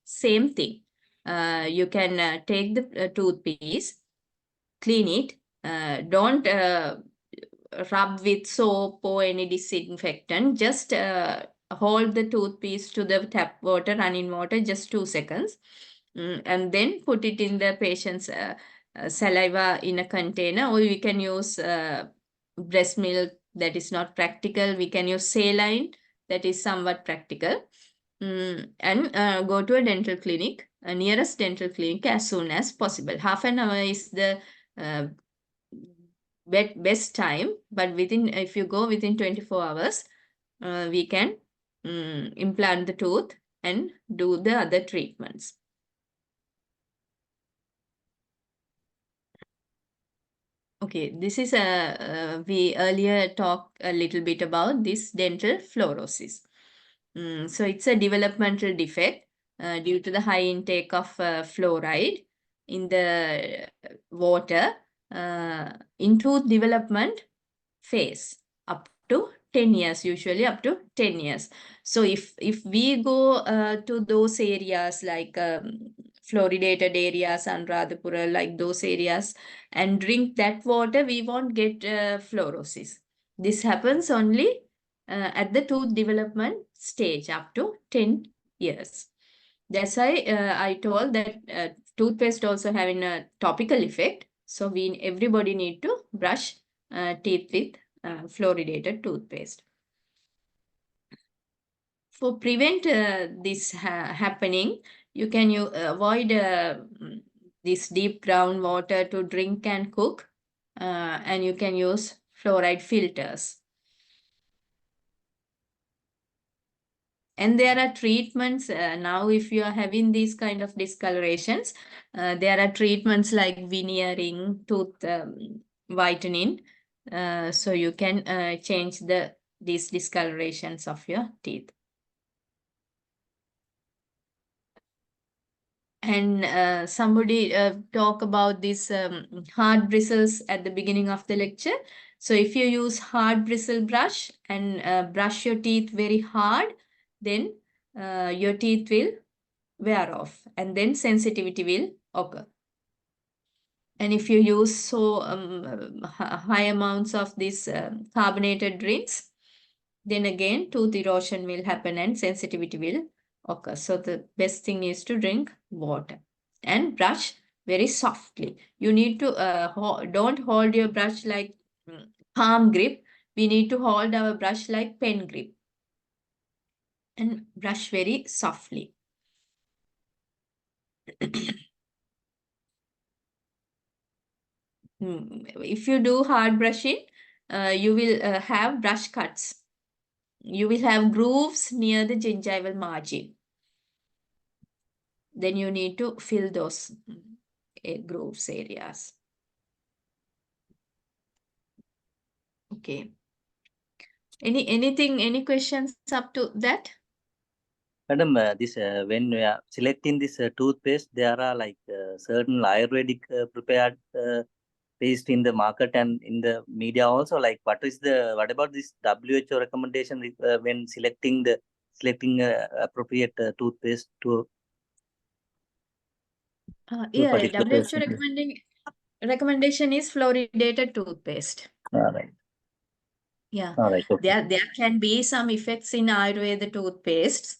same thing. You can take the tooth piece, clean it. Don't rub with soap or any disinfectant. Just hold the toothpiece to the tap water, running water, just 2 seconds. And then put it in the patient's saliva in a container, or we can use breast milk. That is not practical. We can use saline. That is somewhat practical. And go to a dental clinic, a nearest dental clinic, as soon as possible. Half an hour is the best time, but if you go within 24 hours, we can implant the tooth and do the other treatments. Okay, this is we earlier talked a little bit about this dental fluorosis. So it's a developmental defect due to the high intake of fluoride in the water in tooth development phase up to 10 years, usually up to 10 years. So if we go to those areas like fluoridated areas, Anuradhapura, like those areas, and drink that water, we won't get fluorosis. This happens only at the tooth development stage up to 10 years. That's why I told that toothpaste also having a topical effect. So everybody need to brush teeth with fluoridated toothpaste. For prevent this happening, you can avoid this deep groundwater to drink and cook, and you can use fluoride filters. And there are treatments now, if you are having these kind of discolorations, there are treatments like veneering, tooth whitening, so you can change these discolorations of your teeth. And somebody talk about these hard bristles at the beginning of the lecture. So if you use hard bristle brush and brush your teeth very hard, then your teeth will wear off and then sensitivity will occur. And if you use so high amounts of these carbonated drinks, then again tooth erosion will happen and sensitivity will occur. So the best thing is to drink water and brush very softly. You need to don't hold your brush like palm grip. We need to hold our brush like pen grip and brush very softly. If you do hard brushing, you will have brush cuts. You will have grooves near the gingival margin. Then you need to fill those grooves areas. Okay. Any questions up to that? Madam, this when we are selecting this toothpaste, there are like certain Ayurvedic prepared paste in the market and in the media also. Like, what about this WHO recommendation when selecting appropriate toothpaste to Yeah, particular WHO patient? recommendation is fluoridated toothpaste. All right. Yeah, All right. Okay. there can be some effects in Ayurveda toothpastes.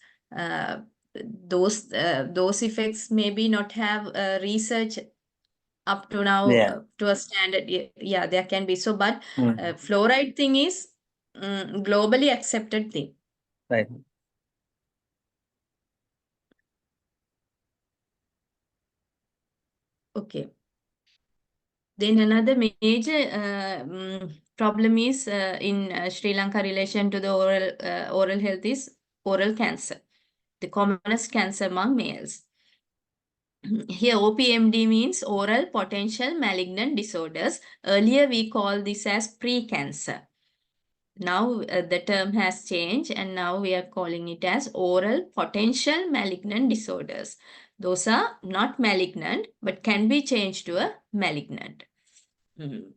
Those effects maybe not have research up to now Yeah. to a standard. Yeah, there can be. So, but Mm. fluoride thing is globally accepted thing. Right. Okay. Then another major problem is in Sri Lanka relation to the oral health is oral cancer, the commonest cancer among males. Here OPMD means oral potential malignant disorders. Earlier we called this as pre-cancer. Now the term has changed and now we are calling it as oral potential malignant disorders. Those are not malignant but can be changed to a malignant.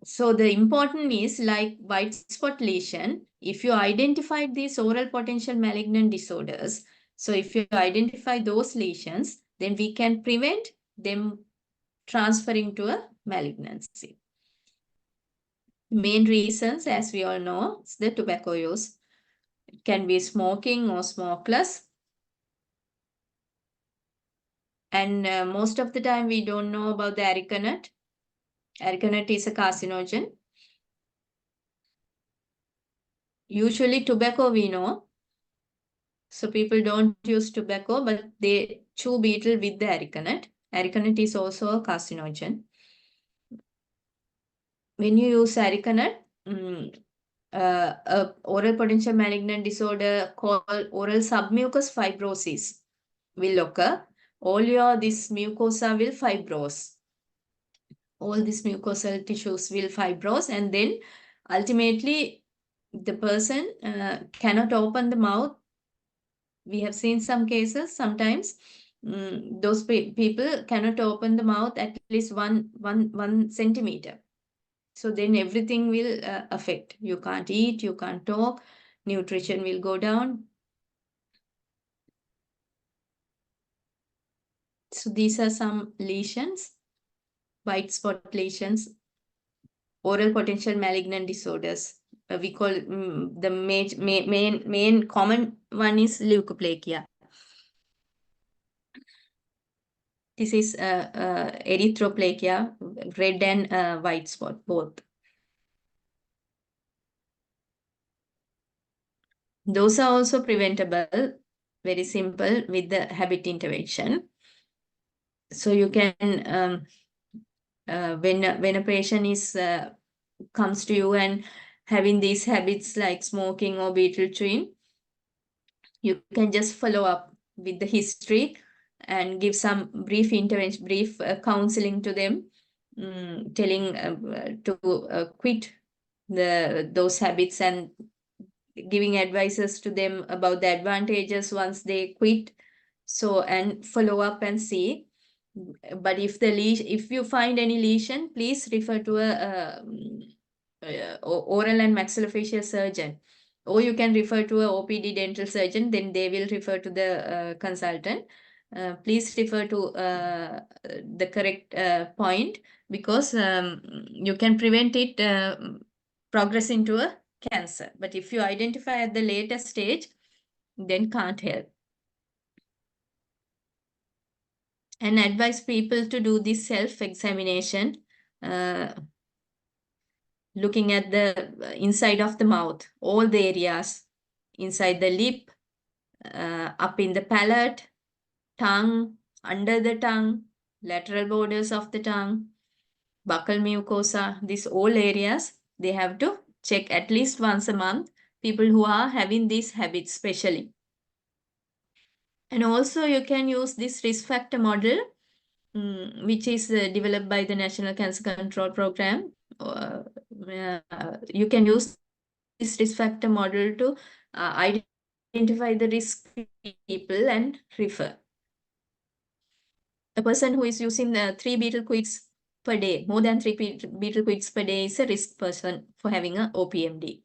So the important is like white spot lesion. If you identified these oral potential malignant disorders, so if you identify those lesions, then we can prevent them transferring to a malignancy. Main reasons, as we all know, is the tobacco use. It can be smoking or smokeless. And most of the time we don't know about the areca nut. Areca nut is a carcinogen. Usually tobacco we know. So people don't use tobacco, but they chew betel with the areca nut. Areca nut is also a carcinogen. When you use areca nut, oral potential malignant disorder called oral submucous fibrosis will occur. All this mucosa will fibrose. All these mucosal tissues will fibrose, and then ultimately the person cannot open the mouth. We have seen some cases sometimes those people cannot open the mouth at least one centimeter. So then everything will affect. You can't eat, you can't talk, nutrition will go down. So these are some lesions, white spot lesions, oral potential malignant disorders. We call the main common one is leukoplakia. This is erythroplakia, red and white spot, both. Those are also preventable, very simple, with the habit intervention. So you can, when a patient is comes to you and having these habits like smoking or betel chewing, you can just follow up with the history and give some brief intervention, brief counseling to them, telling to quit those habits and giving advices to them about the advantages once they quit. So, and follow up and see. But if you find any lesion, please refer to a oral and maxillofacial surgeon, or you can refer to a OPD dental surgeon, then they will refer to the consultant. Please refer to the correct point, because you can prevent it progress into a cancer. But if you identify at the later stage, then can't help. And advise people to do this self-examination, looking at the inside of the mouth, all the areas, inside the lip, up in the palate, tongue, under the tongue, lateral borders of the tongue, buccal mucosa, these all areas, they have to check at least once a month, people who are having these habits especially. And also you can use this risk factor model, which is developed by the National Cancer Control Program. You can use this risk factor model to identify the risk people and refer. A person who is using 3 betel quid's per day, more than 3 betel quid's per day, is a risk person for having a OPMD.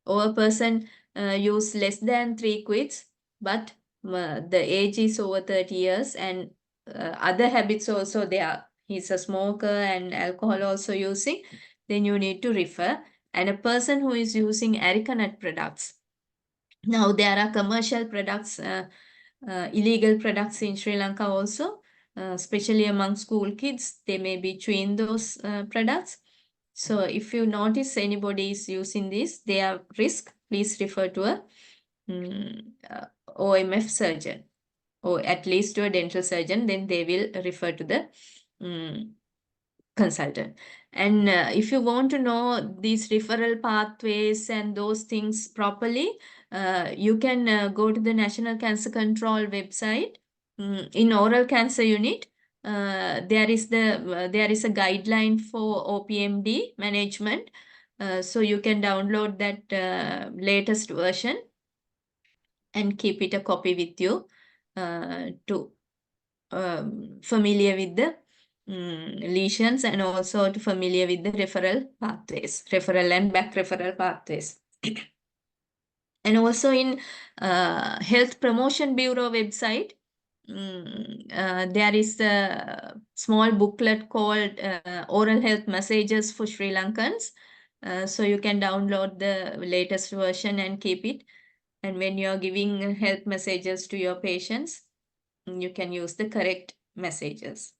Or a person use less than 3 quids, but the age is over 30 years and other habits also there. He's a smoker and alcohol also using, then you need to refer. And a person who is using areca nut products. Now there are commercial products, illegal products in Sri Lanka also, especially among school kids. They may be chewing those products. So if you notice anybody is using this, they are risk, please refer to a OMF surgeon, or at least to a dental surgeon, then they will refer to the consultant. And if you want to know these referral pathways and those things properly, you can go to the National Cancer Control website. In oral cancer unit, there is a guideline for OPMD management. So you can download that latest version and keep it a copy with you to familiar with the lesions, and also to familiar with the referral pathways, referral and back referral pathways. And also in Health Promotion Bureau website, there is a small booklet called Oral Health Messages for Sri Lankans. So you can download the latest version and keep it. And when you are giving health messages to your patients, you can use the correct messages.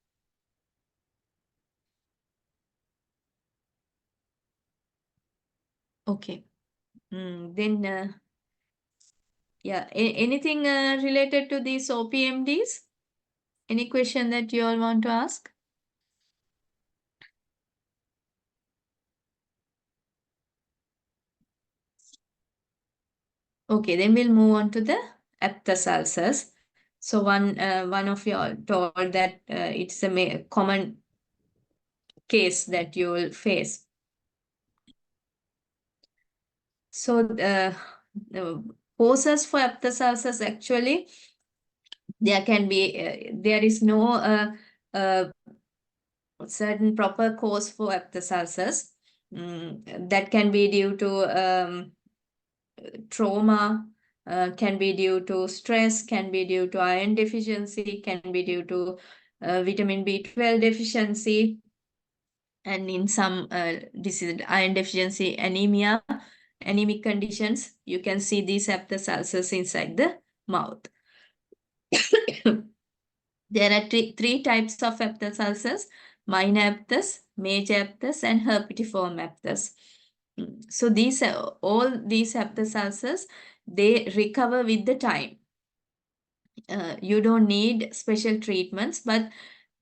Okay. Then, yeah, anything related to these OPMDs? Any question that you all want to ask? Okay, then we'll move on to the aphthous ulcers. So one of you all told that it's a common case that you will face. So the causes for aphthous ulcers, actually there can be, there is no certain proper cause for aphthous ulcers. That can be due to trauma, can be due to stress, can be due to iron deficiency, can be due to vitamin B12 deficiency, and in some disease, iron deficiency, anemia, anemic conditions, you can see these aphthous ulcers inside the mouth. There are three types of aphthous ulcers: minor aphthous, major aphthous, and herpetiform aphthous. So these all these aphthous ulcers, they recover with the time. You don't need special treatments, but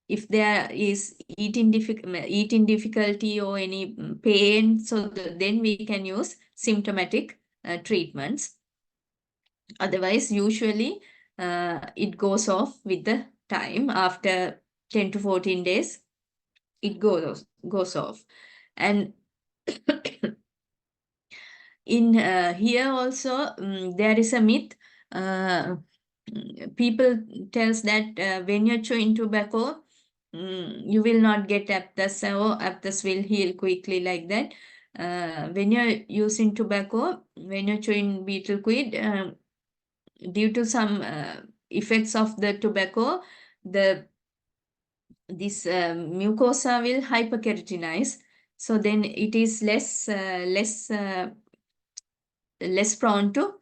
if there is eating difficulty or any pain, so then we can use symptomatic treatments. Otherwise, usually it goes off with the time. After 10 to 14 days, it goes off. And in here also, there is a myth. People tells that when you're chewing tobacco, you will not get aphthous, or aphthous will heal quickly like that. When you're using tobacco, when you're chewing betel quid, due to some effects of the tobacco, this mucosa will hyperkeratinize. So then it is less prone to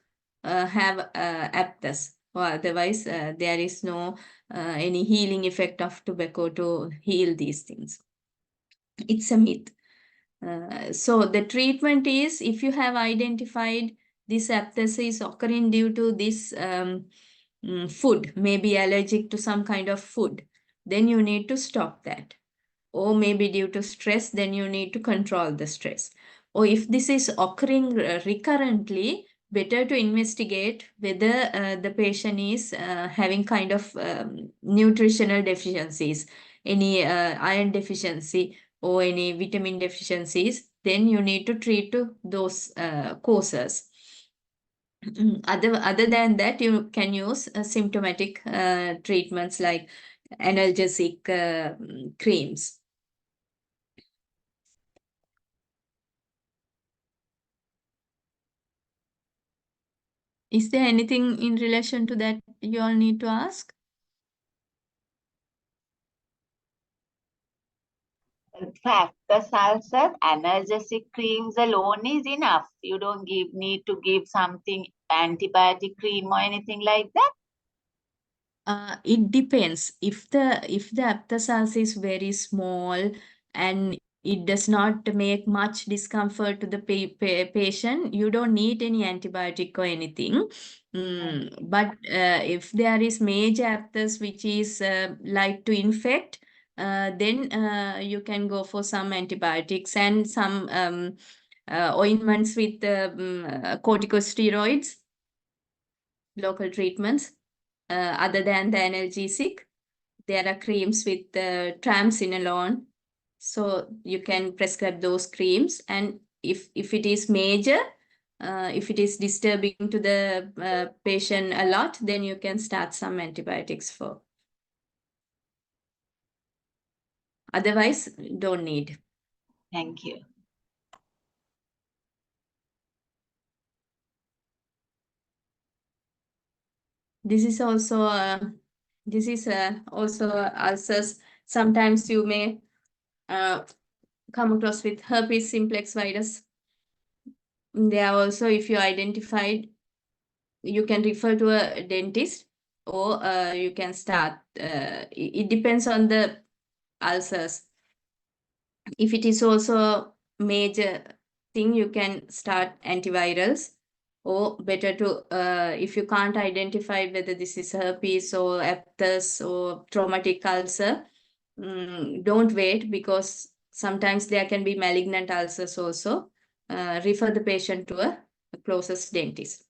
have aphthous. Or otherwise, there is no any healing effect of tobacco to heal these things. It's a myth. So the treatment is, if you have identified this aphthous is occurring due to this food, maybe allergic to some kind of food, then you need to stop that. Or maybe due to stress, then you need to control the stress. Or if this is occurring recurrently, better to investigate whether the patient is having kind of nutritional deficiencies, any iron deficiency or any vitamin deficiencies, then you need to treat those causes. Other than that, you can use symptomatic treatments like analgesic creams. Is there anything in relation to that you all need to ask? For the ulcer, analgesic creams alone is enough. You don't need to give something antibiotic cream or anything like that. It depends. If the aphthous ulcer is very small and it does not make much discomfort to the patient, you don't need any antibiotic or anything. But if there is major aphthous which is like to infect, then you can go for some antibiotics and some ointments with corticosteroids, local treatments. Other than the analgesic, there are creams with triamcinolone. So you can prescribe those creams. And if it is major, if it is disturbing to the patient a lot, then you can start some antibiotics for. Otherwise, don't need. Thank you. This is also ulcers. Sometimes you may come across with herpes simplex virus. There also, if you identified, you can refer to a dentist, or you can start. It depends on the ulcers. If it is also major thing, you can start antivirals, or better to, if you can't identify whether this is herpes or aphthous or traumatic ulcer, don't wait, because sometimes there can be malignant ulcers also. Refer the patient to a closest dentist.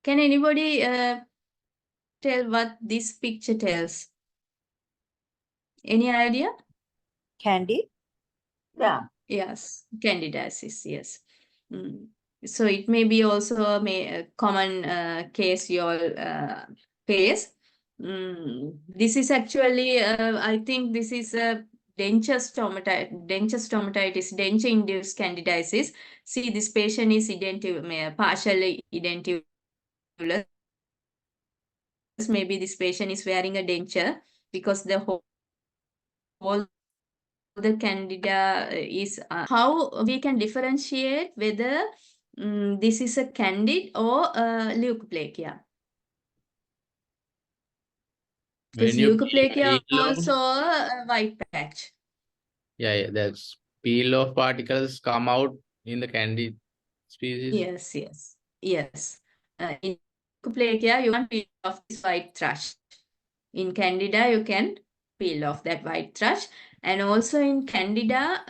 Can anybody tell what this picture tells? Any idea? Candy? Yeah. Yes, candidiasis, yes. So it may be also a common case you all face. This is actually, I think this is a denture stomatitis, denture-induced candidiasis. See, this patient is partially edentulous. Maybe this patient is wearing a denture because the whole the candida is how we can differentiate whether this is a candid or leukoplakia. Because When you leukoplakia peel off, also a white patch. yeah, that's peel off particles come out in the candy species. Yes. In leukoplakia, you can peel off this white thrush. In candida, you can peel off that white thrush. And also in candida,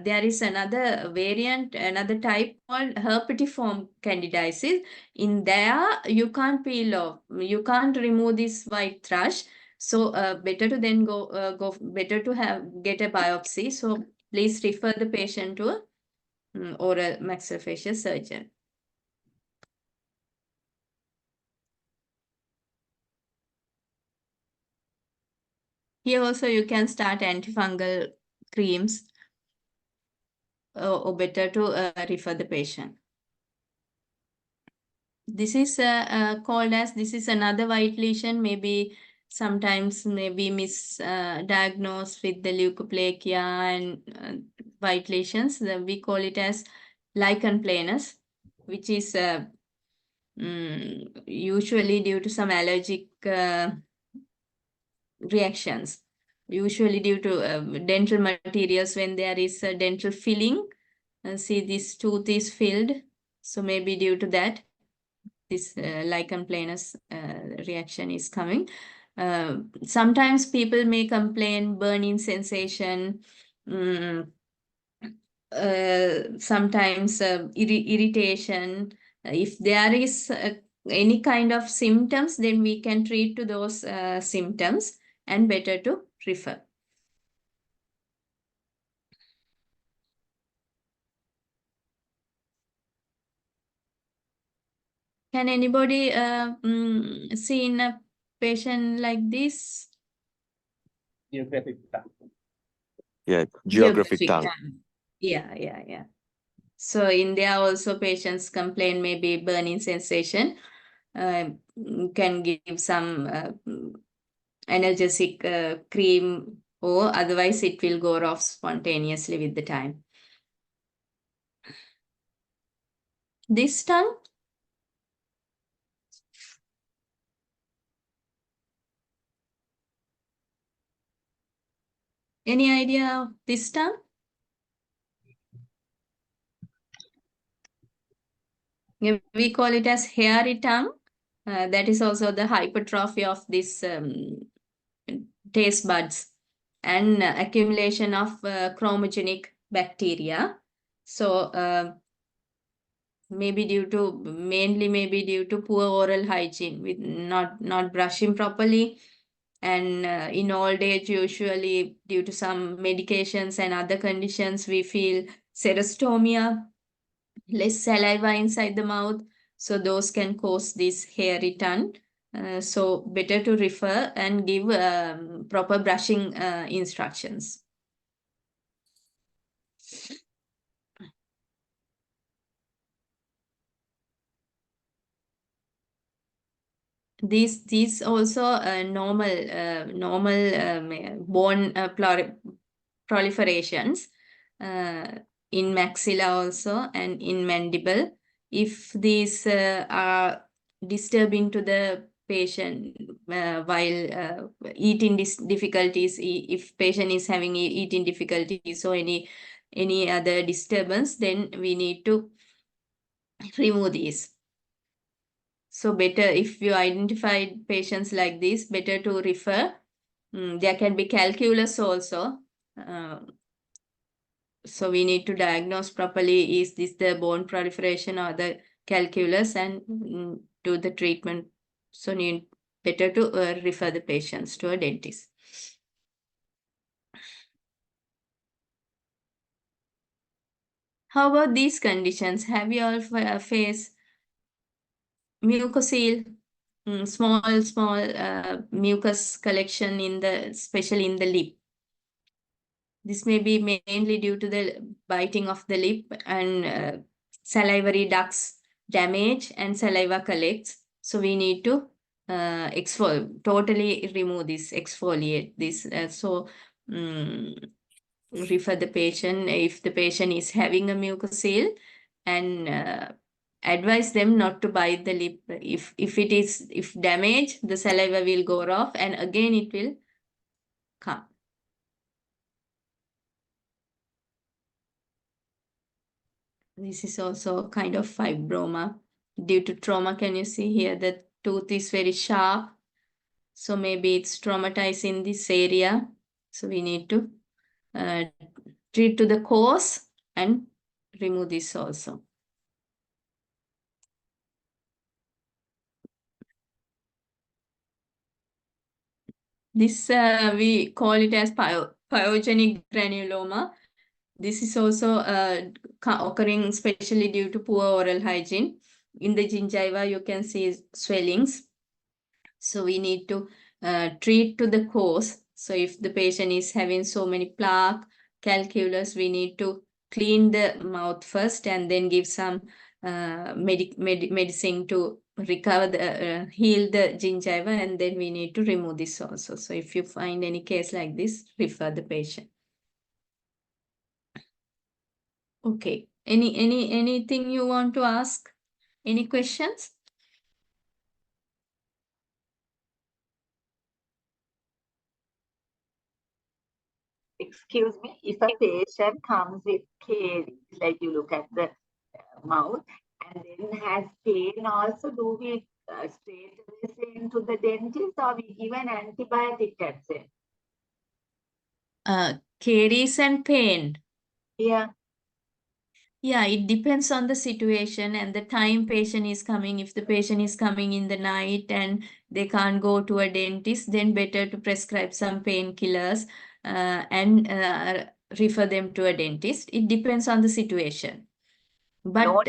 there is another variant, another type called herpetiform candidiasis. In there, you can't peel off, you can't remove this white thrush. So better to then better to get a biopsy. So please refer the patient to oral maxillofacial surgeon. Here also you can start antifungal creams or better to refer the patient. This is called as, this is another white lesion, maybe sometimes maybe misdiagnosed with the leukoplakia and white lesions. We call it as lichen planus, which is usually due to some allergic reactions, usually due to dental materials when there is a dental filling. See, this tooth is filled, so maybe due to that, this lichen planus reaction is coming. Sometimes people may complain burning sensation, sometimes irritation. If there is any kind of symptoms, then we can treat to those symptoms and better to refer. Can anybody see in a patient like this? Geographic tongue. Yeah, geographic tongue. Yeah. So in there also patients complain maybe burning sensation. Can give some analgesic cream, or otherwise it will go off spontaneously with the time. This tongue, any idea of this tongue? Yeah, we call it as hairy tongue. That is also the hypertrophy of this taste buds and accumulation of chromogenic bacteria. So mainly due to poor oral hygiene, with not brushing properly, and in old age usually due to some medications and other conditions we feel xerostomia, less saliva inside the mouth, so those can cause this hairy tongue. So better to refer and give proper brushing instructions. These also normal bone proliferations in maxilla also and in mandible. If these are disturbing to the patient while eating difficulties, if patient is having eating difficulties or any other disturbance, then we need to remove these. So better, if you identify patients like this, better to refer. There can be calculus also. So we need to diagnose properly, is this the bone proliferation or the calculus, and do the treatment. So need better to refer the patients to a dentist. How about these conditions? Have you all faced mucocele, small mucus collection especially in the lip? This may be mainly due to the biting of the lip and salivary ducts damage and saliva collects. So we need to totally remove this, exfoliate this. Refer the patient if the patient is having a mucocele and advise them not to bite the lip. If damaged, the saliva will go off and again it will come. This is also kind of fibroma due to trauma. Can you see here the tooth is very sharp? So maybe it's traumatized in this area. So we need to treat to the cause and remove this also. This we call it as pyogenic granuloma. This is also occurring especially due to poor oral hygiene. In the gingiva, you can see swellings. So we need to treat to the cause. So if the patient is having so many plaque, calculus, we need to clean the mouth first and then give some medicine to recover heal the gingiva, and then we need to remove this also. So if you find any case like this, refer the patient. Okay. Anything you want to ask? Any questions? Excuse me, if a patient comes with caries, like you look at the mouth, and then has pain also, do we straight away send to the dentist or we give an antibiotic at them? Caries and pain. Yeah. Yeah, it depends on the situation and the time patient is coming. If the patient is coming in the night and they can't go to a dentist, then better to prescribe some painkillers and refer them to a dentist. It depends on the situation. But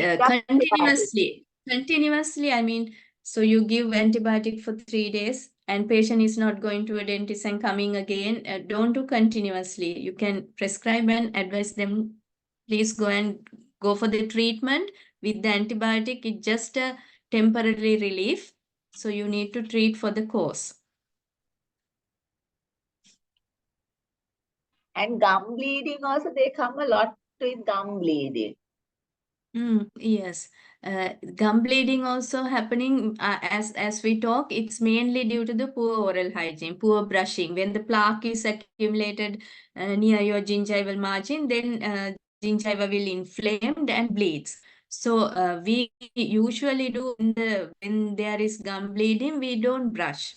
continuously, I mean, so you give antibiotic for 3 days and patient is not going to a dentist and coming again. Don't do continuously. You can prescribe and advise them, please go for the treatment with the antibiotic. It's just a temporary relief. So you need to treat for the cause. And gum bleeding also, they come a lot with gum bleeding. Yes, gum bleeding also happening as we talk. It's mainly due to the poor oral hygiene, poor brushing. When the plaque is accumulated near your gingival margin, then gingiva will inflamed and bleeds. So we usually do when there is gum bleeding, we don't brush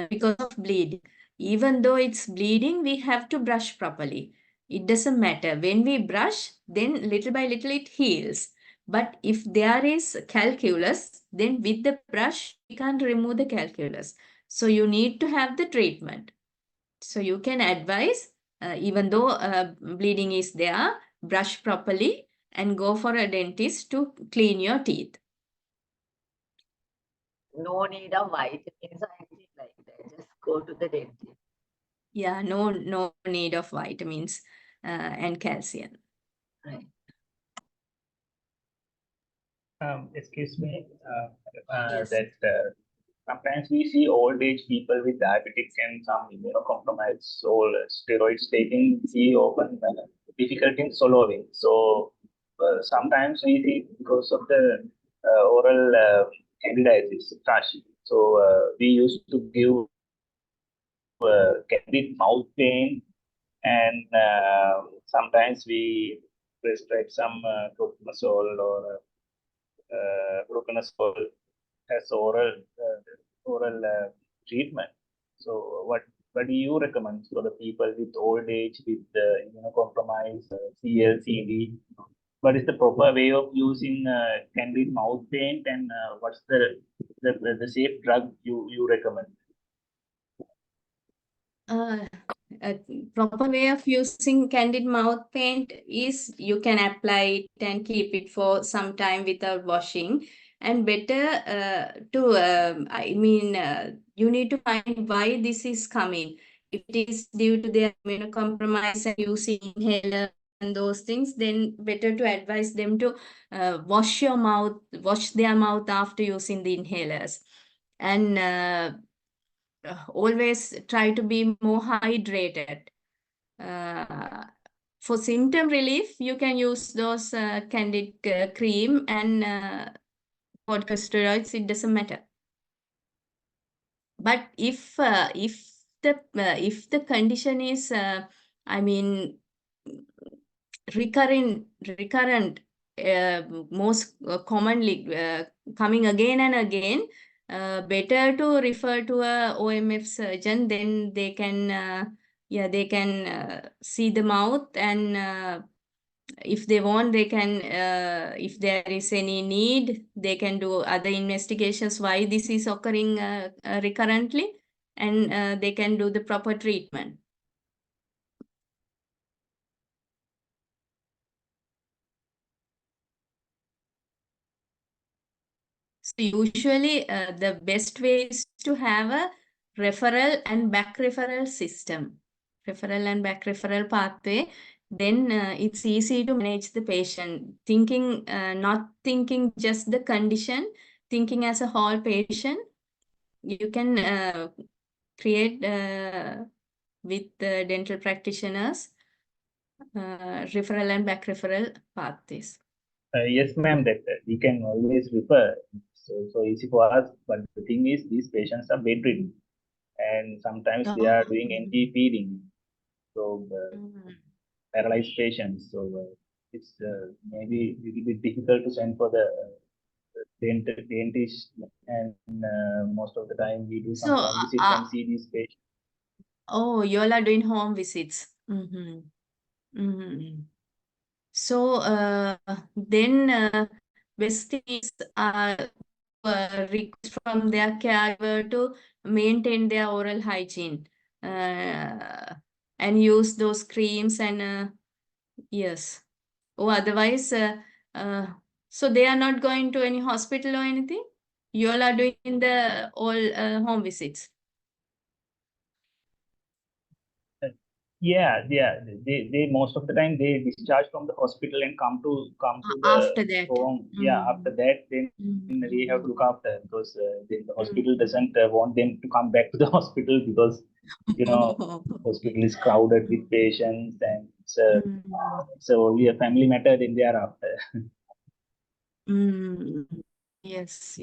because of bleeding. Even though it's bleeding, we have to brush properly. It doesn't matter. When we brush, then little by little it heals. But if there is calculus, then with the brush, we can't remove the calculus. So you need to have the treatment. So you can advise, even though bleeding is there, brush properly and go for a dentist to clean your teeth. No need of vitamins or anything like that. Just go to the dentist. Yeah, no need of vitamins and calcium. Right. Excuse me, Yes. sometimes we see old age people with diabetic and some immunocompromised or steroids taking, see often difficulty in swallowing. So sometimes we see because of the oral candidiasis, thrush. So we used to give candid mouth pain, and sometimes we prescribe some clotrimazole or fluconazole as oral treatment. So what do you recommend for the people with old age, with immunocompromised, CLCD? What is the proper way of using candid mouth paint, and what's the safe drug you recommend? a proper way of using candid mouth paint is you can apply it and keep it for some time without washing. And better you need to find why this is coming. If it is due to their immunocompromise and using inhaler and those things, then better to advise them to wash their mouth after using the inhalers. And always try to be more hydrated. For symptom relief, you can use those candid cream and corticosteroids. It doesn't matter. But if the condition is, recurrent, most commonly coming again and again, better to refer to a OMF surgeon. Then they can see the mouth, and if they want, they can, if there is any need, they can do other investigations why this is occurring recurrently, and they can do the proper treatment. So usually the best way is to have a referral and back referral system, referral and back referral pathway. Then it's easy to manage the patient, not thinking just the condition, thinking as a whole patient. You can create with the dental practitioners referral and back referral pathways. Yes, ma'am, that we can always refer. So easy for us. But the thing is, these patients are bedridden, and sometimes they are doing anti-feeding. So paralyzed patients. So it's maybe a little bit difficult to send for the dentist, and most of the time we do some home visits and see these patients. Oh, you all are doing home visits. So then best thing is request from their caregiver to maintain their oral hygiene and use those creams and yes. Oh, otherwise, so they are not going to any hospital or anything? You all are doing the all home visits. Yeah. They most of the time they discharge from the hospital and come to After the that. home. Yeah, after that then we have to look after, because the hospital doesn't want them to come back to the hospital, because hospital is crowded with patients, and it's only a family matter then thereafter. Yes.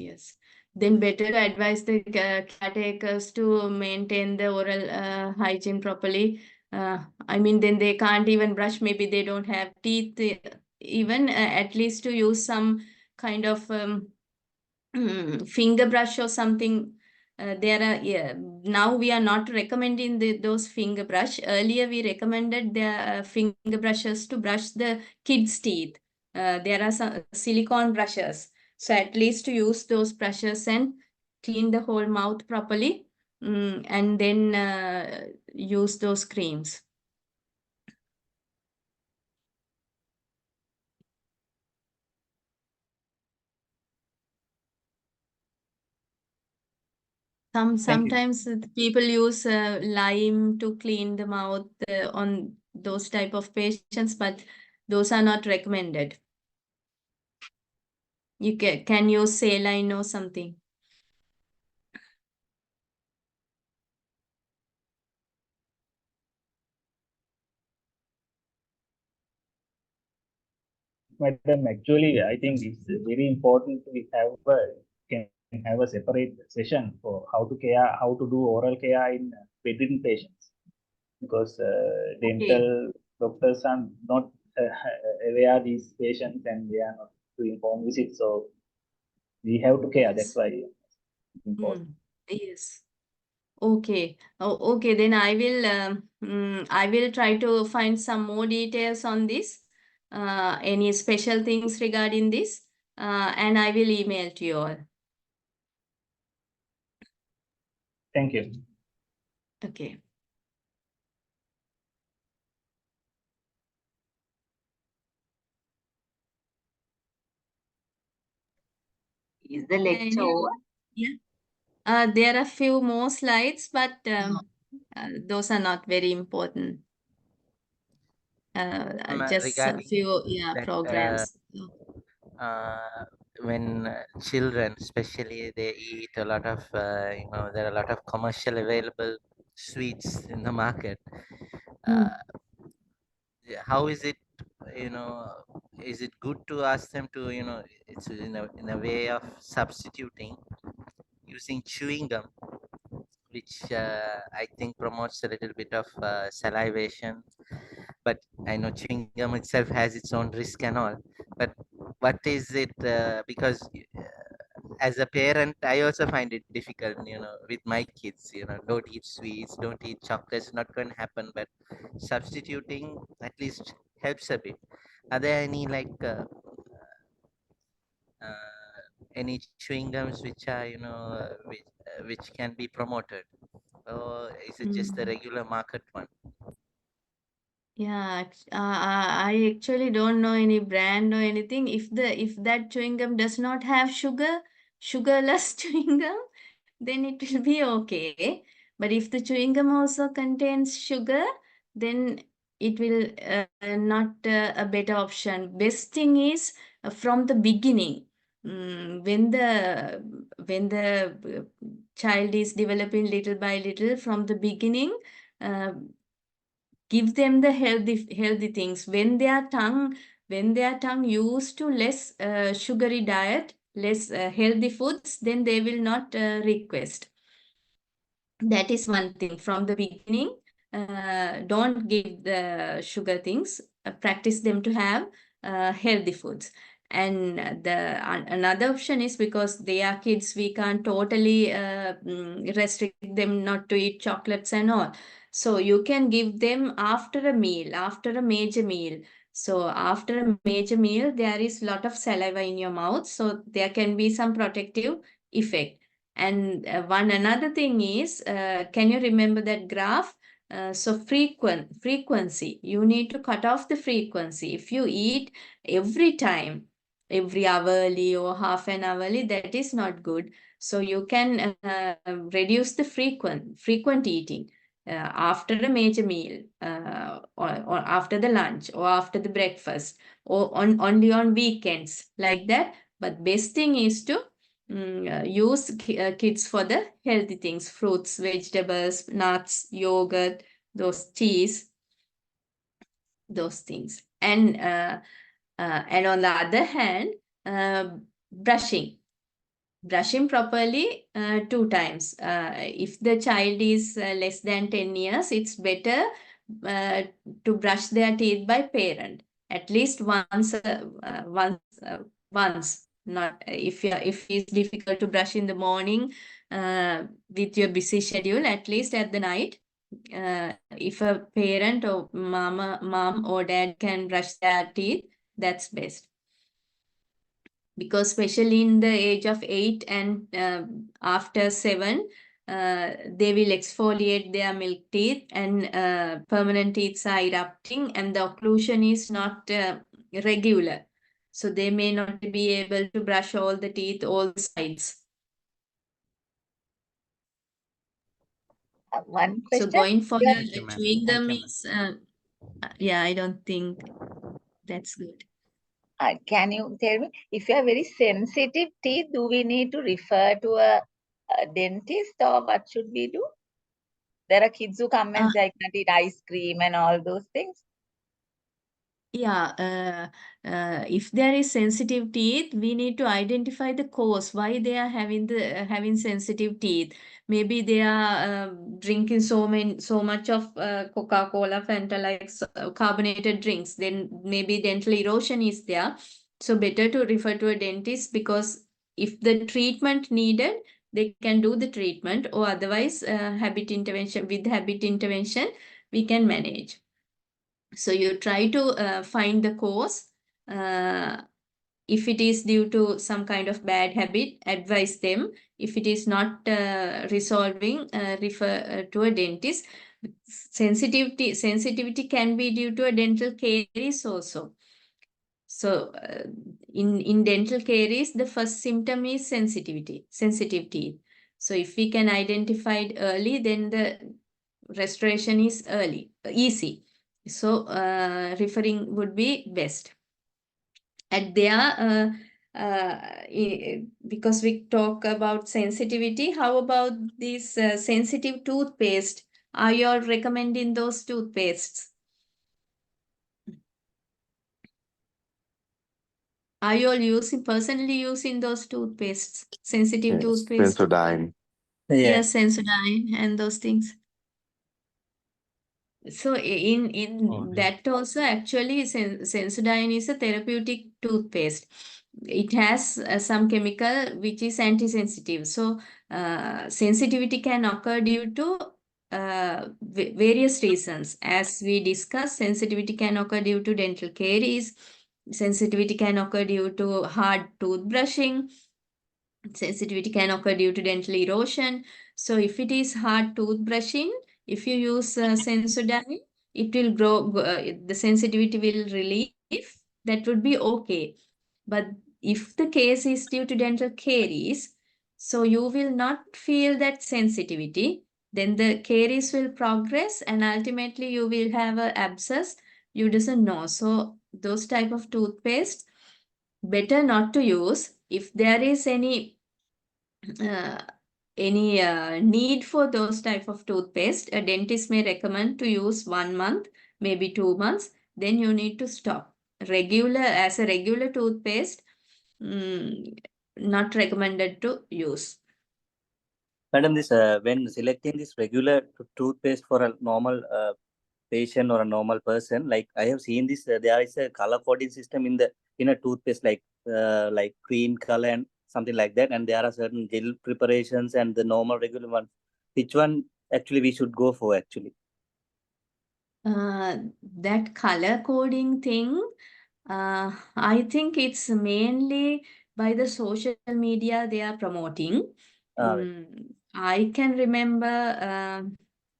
Then better to advise the caretakers to maintain the oral hygiene properly. Then they can't even brush. Maybe they don't have teeth. Even at least to use some kind of finger brush or something. Now we are not recommending those finger brush. Earlier we recommended the finger brushes to brush the kids' teeth. There are some silicone brushes. So at least to use those brushes and clean the whole mouth properly, and then use those creams. Sometimes people use lime to clean the mouth on those type of patients, but those are not recommended. You can use saline or something. Madam, actually, I think it's very important to have a separate session for how to do oral care in bedridden patients, because dental doctors are not aware of these patients, and they are not doing home visits. So we have to care. That's why it's important. Yes. Okay. Okay. Then I will try to find some more details on this. Any special things regarding this, and I will email to you all. Thank you. Okay. Is the lecture over? Yeah. There are few more slides, but those are not very important. Just a Regarding few that, programs. when children, especially, they eat a lot of, there are a lot of commercial available sweets in the market. How is it, is it good to ask them to, it's in a way of substituting using chewing gum, which I think promotes a little bit of salivation, but I know chewing gum itself has its own risk and all. But what is it? Because as a parent, I also find it difficult, with my kids, don't eat sweets, don't eat chocolates, not going to happen. But substituting at least helps a bit. Are there any any chewing gums which are, which can be promoted, or is it just the regular market one? Yeah, I actually don't know any brand or anything. If that chewing gum does not have sugarless chewing gum, then it will be okay. But if the chewing gum also contains sugar, then it will not a better option. Best thing is from the beginning, when the child is developing little by little from the beginning. Give them the healthy things. When their tongue used to less sugary diet, less healthy foods, then they will not request. That is one thing. From the beginning, don't give the sugar things. Practice them to have healthy foods. And another option is, because they are kids, we can't totally restrict them not to eat chocolates and all. So you can give them after a meal, after a major meal. So after a major meal, there is a lot of saliva in your mouth. So there can be some protective effect. And another thing is, can you remember that graph? So frequency, you need to cut off the frequency. If you eat every time, every hourly or half an hourly, that is not good. So you can reduce the frequent eating after a major meal, or after the lunch, or after the breakfast, or only on weekends, like that. But best thing is to use kids for the healthy things: fruits, vegetables, nuts, yogurt, those cheese, those things. And on the other hand, brushing properly 2 times. If the child is less than 10 years, it's better to brush their teeth by parent at least once. Not if it's difficult to brush in the morning with your busy schedule, at least at the night. If a parent or mom or dad can brush their teeth, that's best. Because especially in the age of 8 and after 7, they will exfoliate their milk teeth, and permanent teeth are erupting, and the occlusion is not regular. So they may not be able to brush all the teeth, all the sides. One question. So going for you, chewing gum Thank you, is, yeah, I don't think that's good. Can you tell me, if you have very sensitive teeth, do we need to refer to a dentist, or what should we do? There are kids who come and say, I can't eat ice cream and all those things. Yeah, if there is sensitive teeth, we need to identify the cause why they are having sensitive teeth. Maybe they are drinking so much of Coca-Cola, Fanta, like carbonated drinks. Then maybe dental erosion is there. So better to refer to a dentist, because if the treatment needed, they can do the treatment, or otherwise habit intervention. With habit intervention, we can manage. So you try to find the cause. If it is due to some kind of bad habit, advise them. If it is not resolving, refer to a dentist. Sensitivity can be due to a dental caries also. So in dental caries, the first symptom is sensitive teeth. So if we can identify it early, then the restoration is easy. So referring would be best. And there, because we talk about sensitivity, how about this sensitive toothpaste? Are you all recommending those toothpastes? Are you all personally using those toothpastes? Sensitive Yes, toothpaste? Sensodyne. Yeah. Yes, Sensodyne and those things. So in that also, actually Sensodyne is a therapeutic toothpaste. It has some chemical which is anti-sensitive. So sensitivity can occur due to various reasons. As we discussed, sensitivity can occur due to dental caries. Sensitivity can occur due to hard toothbrushing. Sensitivity can occur due to dental erosion. So if it is hard toothbrushing, if you use Sensodyne, it will grow, the sensitivity will relieve. That would be okay. But if the case is due to dental caries, so you will not feel that sensitivity, then the caries will progress and ultimately you will have an abscess. You doesn't know. So those type of toothpaste, better not to use. If there is any need for those type of toothpaste, a dentist may recommend to use 1 month, maybe 2 months, then you need to stop. As a regular toothpaste, not recommended to use. Madam, this when selecting this regular toothpaste for a normal patient or a normal person, like I have seen this, there is a color coding system in a toothpaste, like green color and something like that, and there are certain gel preparations and the normal regular one. Which one actually we should go for actually? That color coding thing, I think it's mainly by the social media they are promoting. I can remember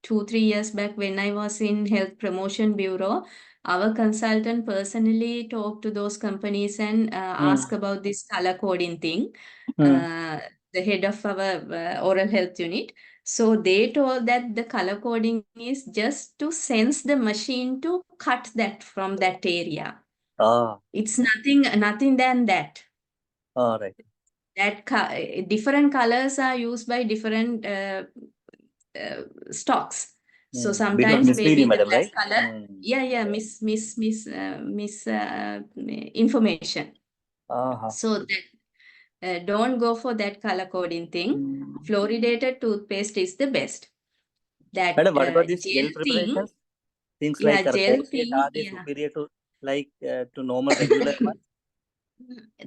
2-3 years back when I was in Health Promotion Bureau, our consultant personally talked to those companies and asked about this color coding thing. The head of our oral health unit. So they told that the color coding is just to sense the machine to cut that from that area. It's nothing than that. All right. That different colors are used by different stocks. So sometimes maybe the black color, information. So that don't go for that color coding thing. Fluoridated toothpaste is the best. That Madam, what about this gel gel preparations? Things yeah, like gel Colgate, thing, are they yeah. superior to to normal regular ones?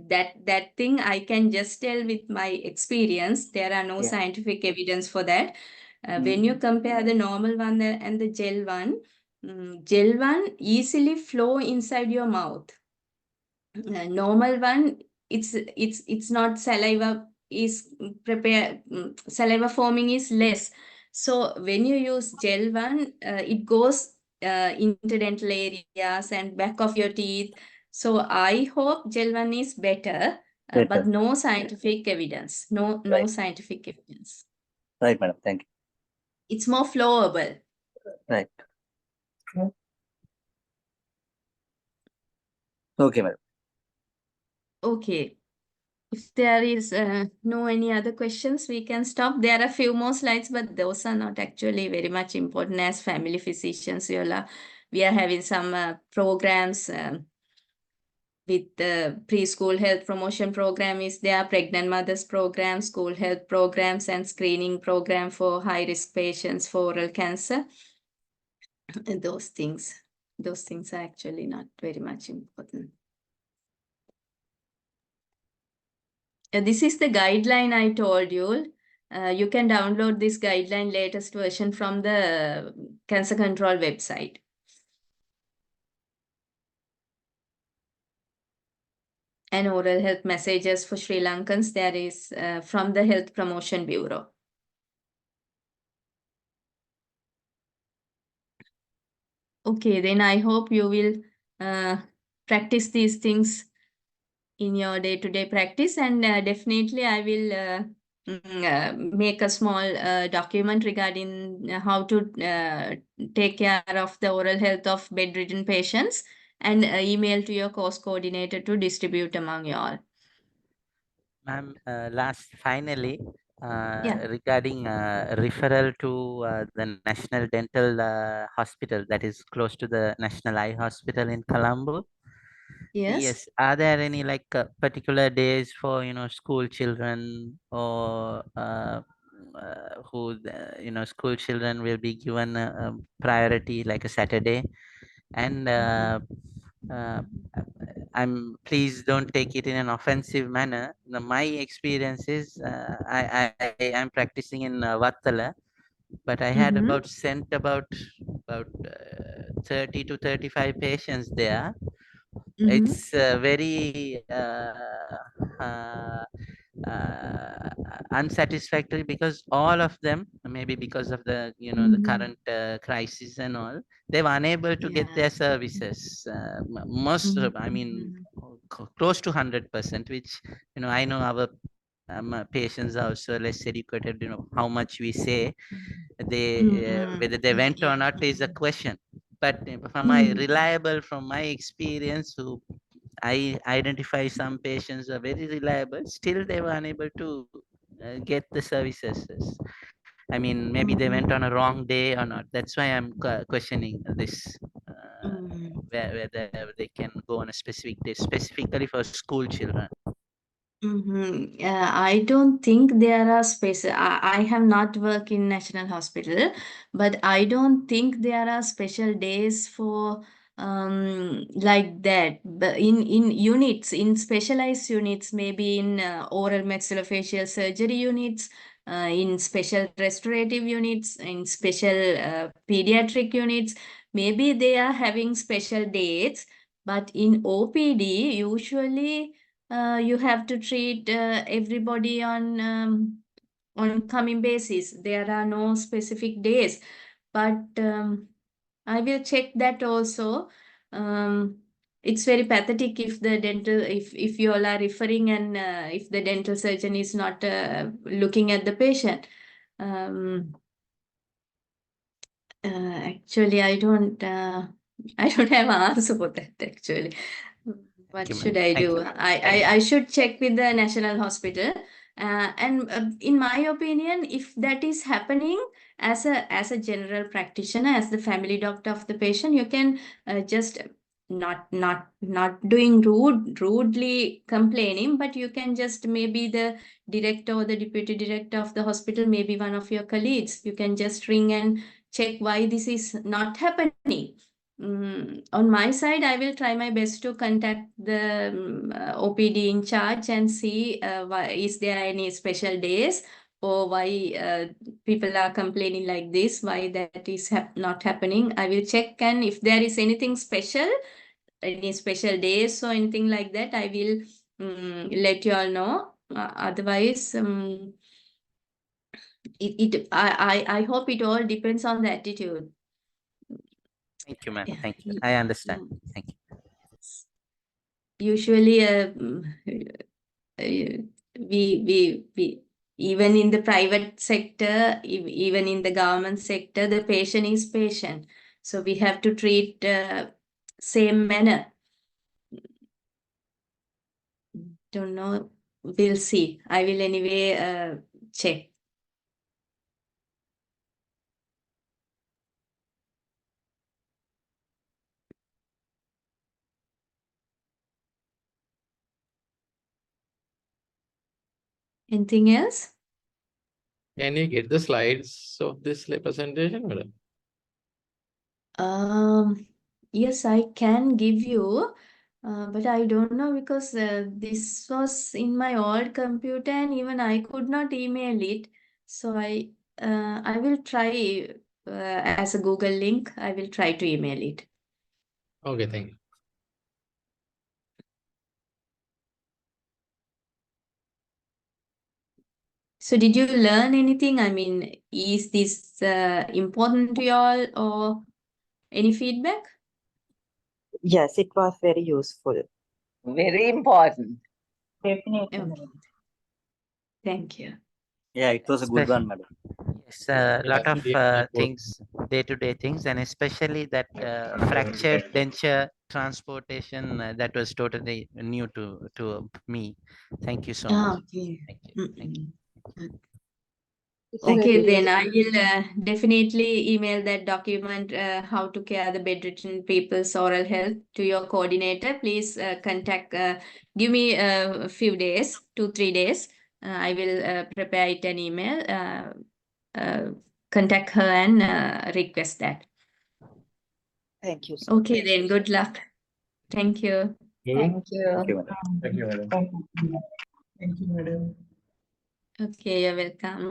That thing I can just tell with my experience. There are no scientific evidence for that. When you compare the normal one and the gel one easily flow inside your mouth. Normal one, it's not saliva is saliva forming is less. So when you use gel one, it goes into dental areas and back of your teeth. So I hope gel one is better, but no scientific evidence. No scientific evidence. Right, madam. Thank you. It's more flowable. Right. Okay, madam. Okay. If there is no any other questions, we can stop. There are a few more slides, but those are not actually very much important as family physicians. We are having some programs with the preschool health promotion program is there, pregnant mothers program, school health programs, and screening program for high-risk patients for oral cancer. And those things are actually not very much important. This is the guideline I told you. You can download this guideline latest version from the Cancer Control website. And oral health messages for Sri Lankans, there is from the Health Promotion Bureau. Okay, then I hope you will practice these things in your day-to-day practice, and definitely I will make a small document regarding how to take care of the oral health of bedridden patients, and email to your course coordinator to distribute among you all. Ma'am, finally, Yeah. regarding referral to the National Dental Hospital that is close to the National Eye Hospital in Colombo. Yes. Are there any like particular days for school children, or who school children will be given a priority, like a Saturday? And please don't take it in an offensive manner. My experience is I am practicing in Vattala, but I had sent about 30 to 35 patients there. It's very unsatisfactory, because all of them, maybe because of the the current crisis and all, they were unable to get their services. Most of, I mean, close to 100%, which I know our patients are also less educated. How much we say they whether they went or not is a question. But from my experience, who I identify some patients are very reliable, still they were unable to get the services. I mean, maybe they went on a wrong day or not. That's why I'm questioning this, whether they can go on a specific day, specifically for school children. I don't think there are spaces. I have not worked in National Hospital, but I don't think there are special days for like that. But in units, in specialized units, maybe in oral maxillofacial surgery units, in special restorative units, in special pediatric units, maybe they are having special dates. But in OPD, usually you have to treat everybody on coming basis. There are no specific days, but I will check that also. It's very pathetic if the dental, if you all are referring, and if the dental surgeon is not looking at the patient. Actually, I don't have an answer for that actually. What should I do? I should check with the National Hospital. And in my opinion, if that is happening as a general practitioner, as the family doctor of the patient, you can just not doing rudely complaining, but you can just, maybe the director or the deputy director of the hospital, maybe one of your colleagues, you can just ring and check why this is not happening. On my side, I will try my best to contact the OPD in charge and see why is there any special days, or why people are complaining like this, why that is not happening. I will check, and if there is anything special, any special days or anything like that, I will let you all know. Otherwise, I hope it all depends on the attitude. Thank you, ma'am. Thank you. I understand. Thank you. Usually, we even in the private sector, even in the government sector, the patient is patient. So we have to treat same manner. Don't know. We'll see. I will anyway check. Anything else? Can you get the slides of this presentation, madam? Yes, I can give you, but I don't know, because this was in my old computer and even I could not email it. So I will try as a Google link. I will try to email it. Okay, thank you. So did you learn anything? I mean, is this important to you all, or any feedback? Yes, it was very useful. Very important. Definitely. Okay. Thank you. Yeah, it was a good one, madam. Yes, a lot of Definitely. things, day-to-day things, and especially that fractured denture transportation that was totally new to me. Thank you so much. Okay. Thank you. Thank you. Okay, then I will definitely email that document, how to care the bedridden people's oral health, to your coordinator. Please contact, give me a few days, 2-3 days. I will prepare it an email, contact her and request that. Thank you. Okay, then good luck. Thank you. Thank you. Thank you, madam. Thank you, madam. Thank you. Thank you, madam. Okay, you're welcome.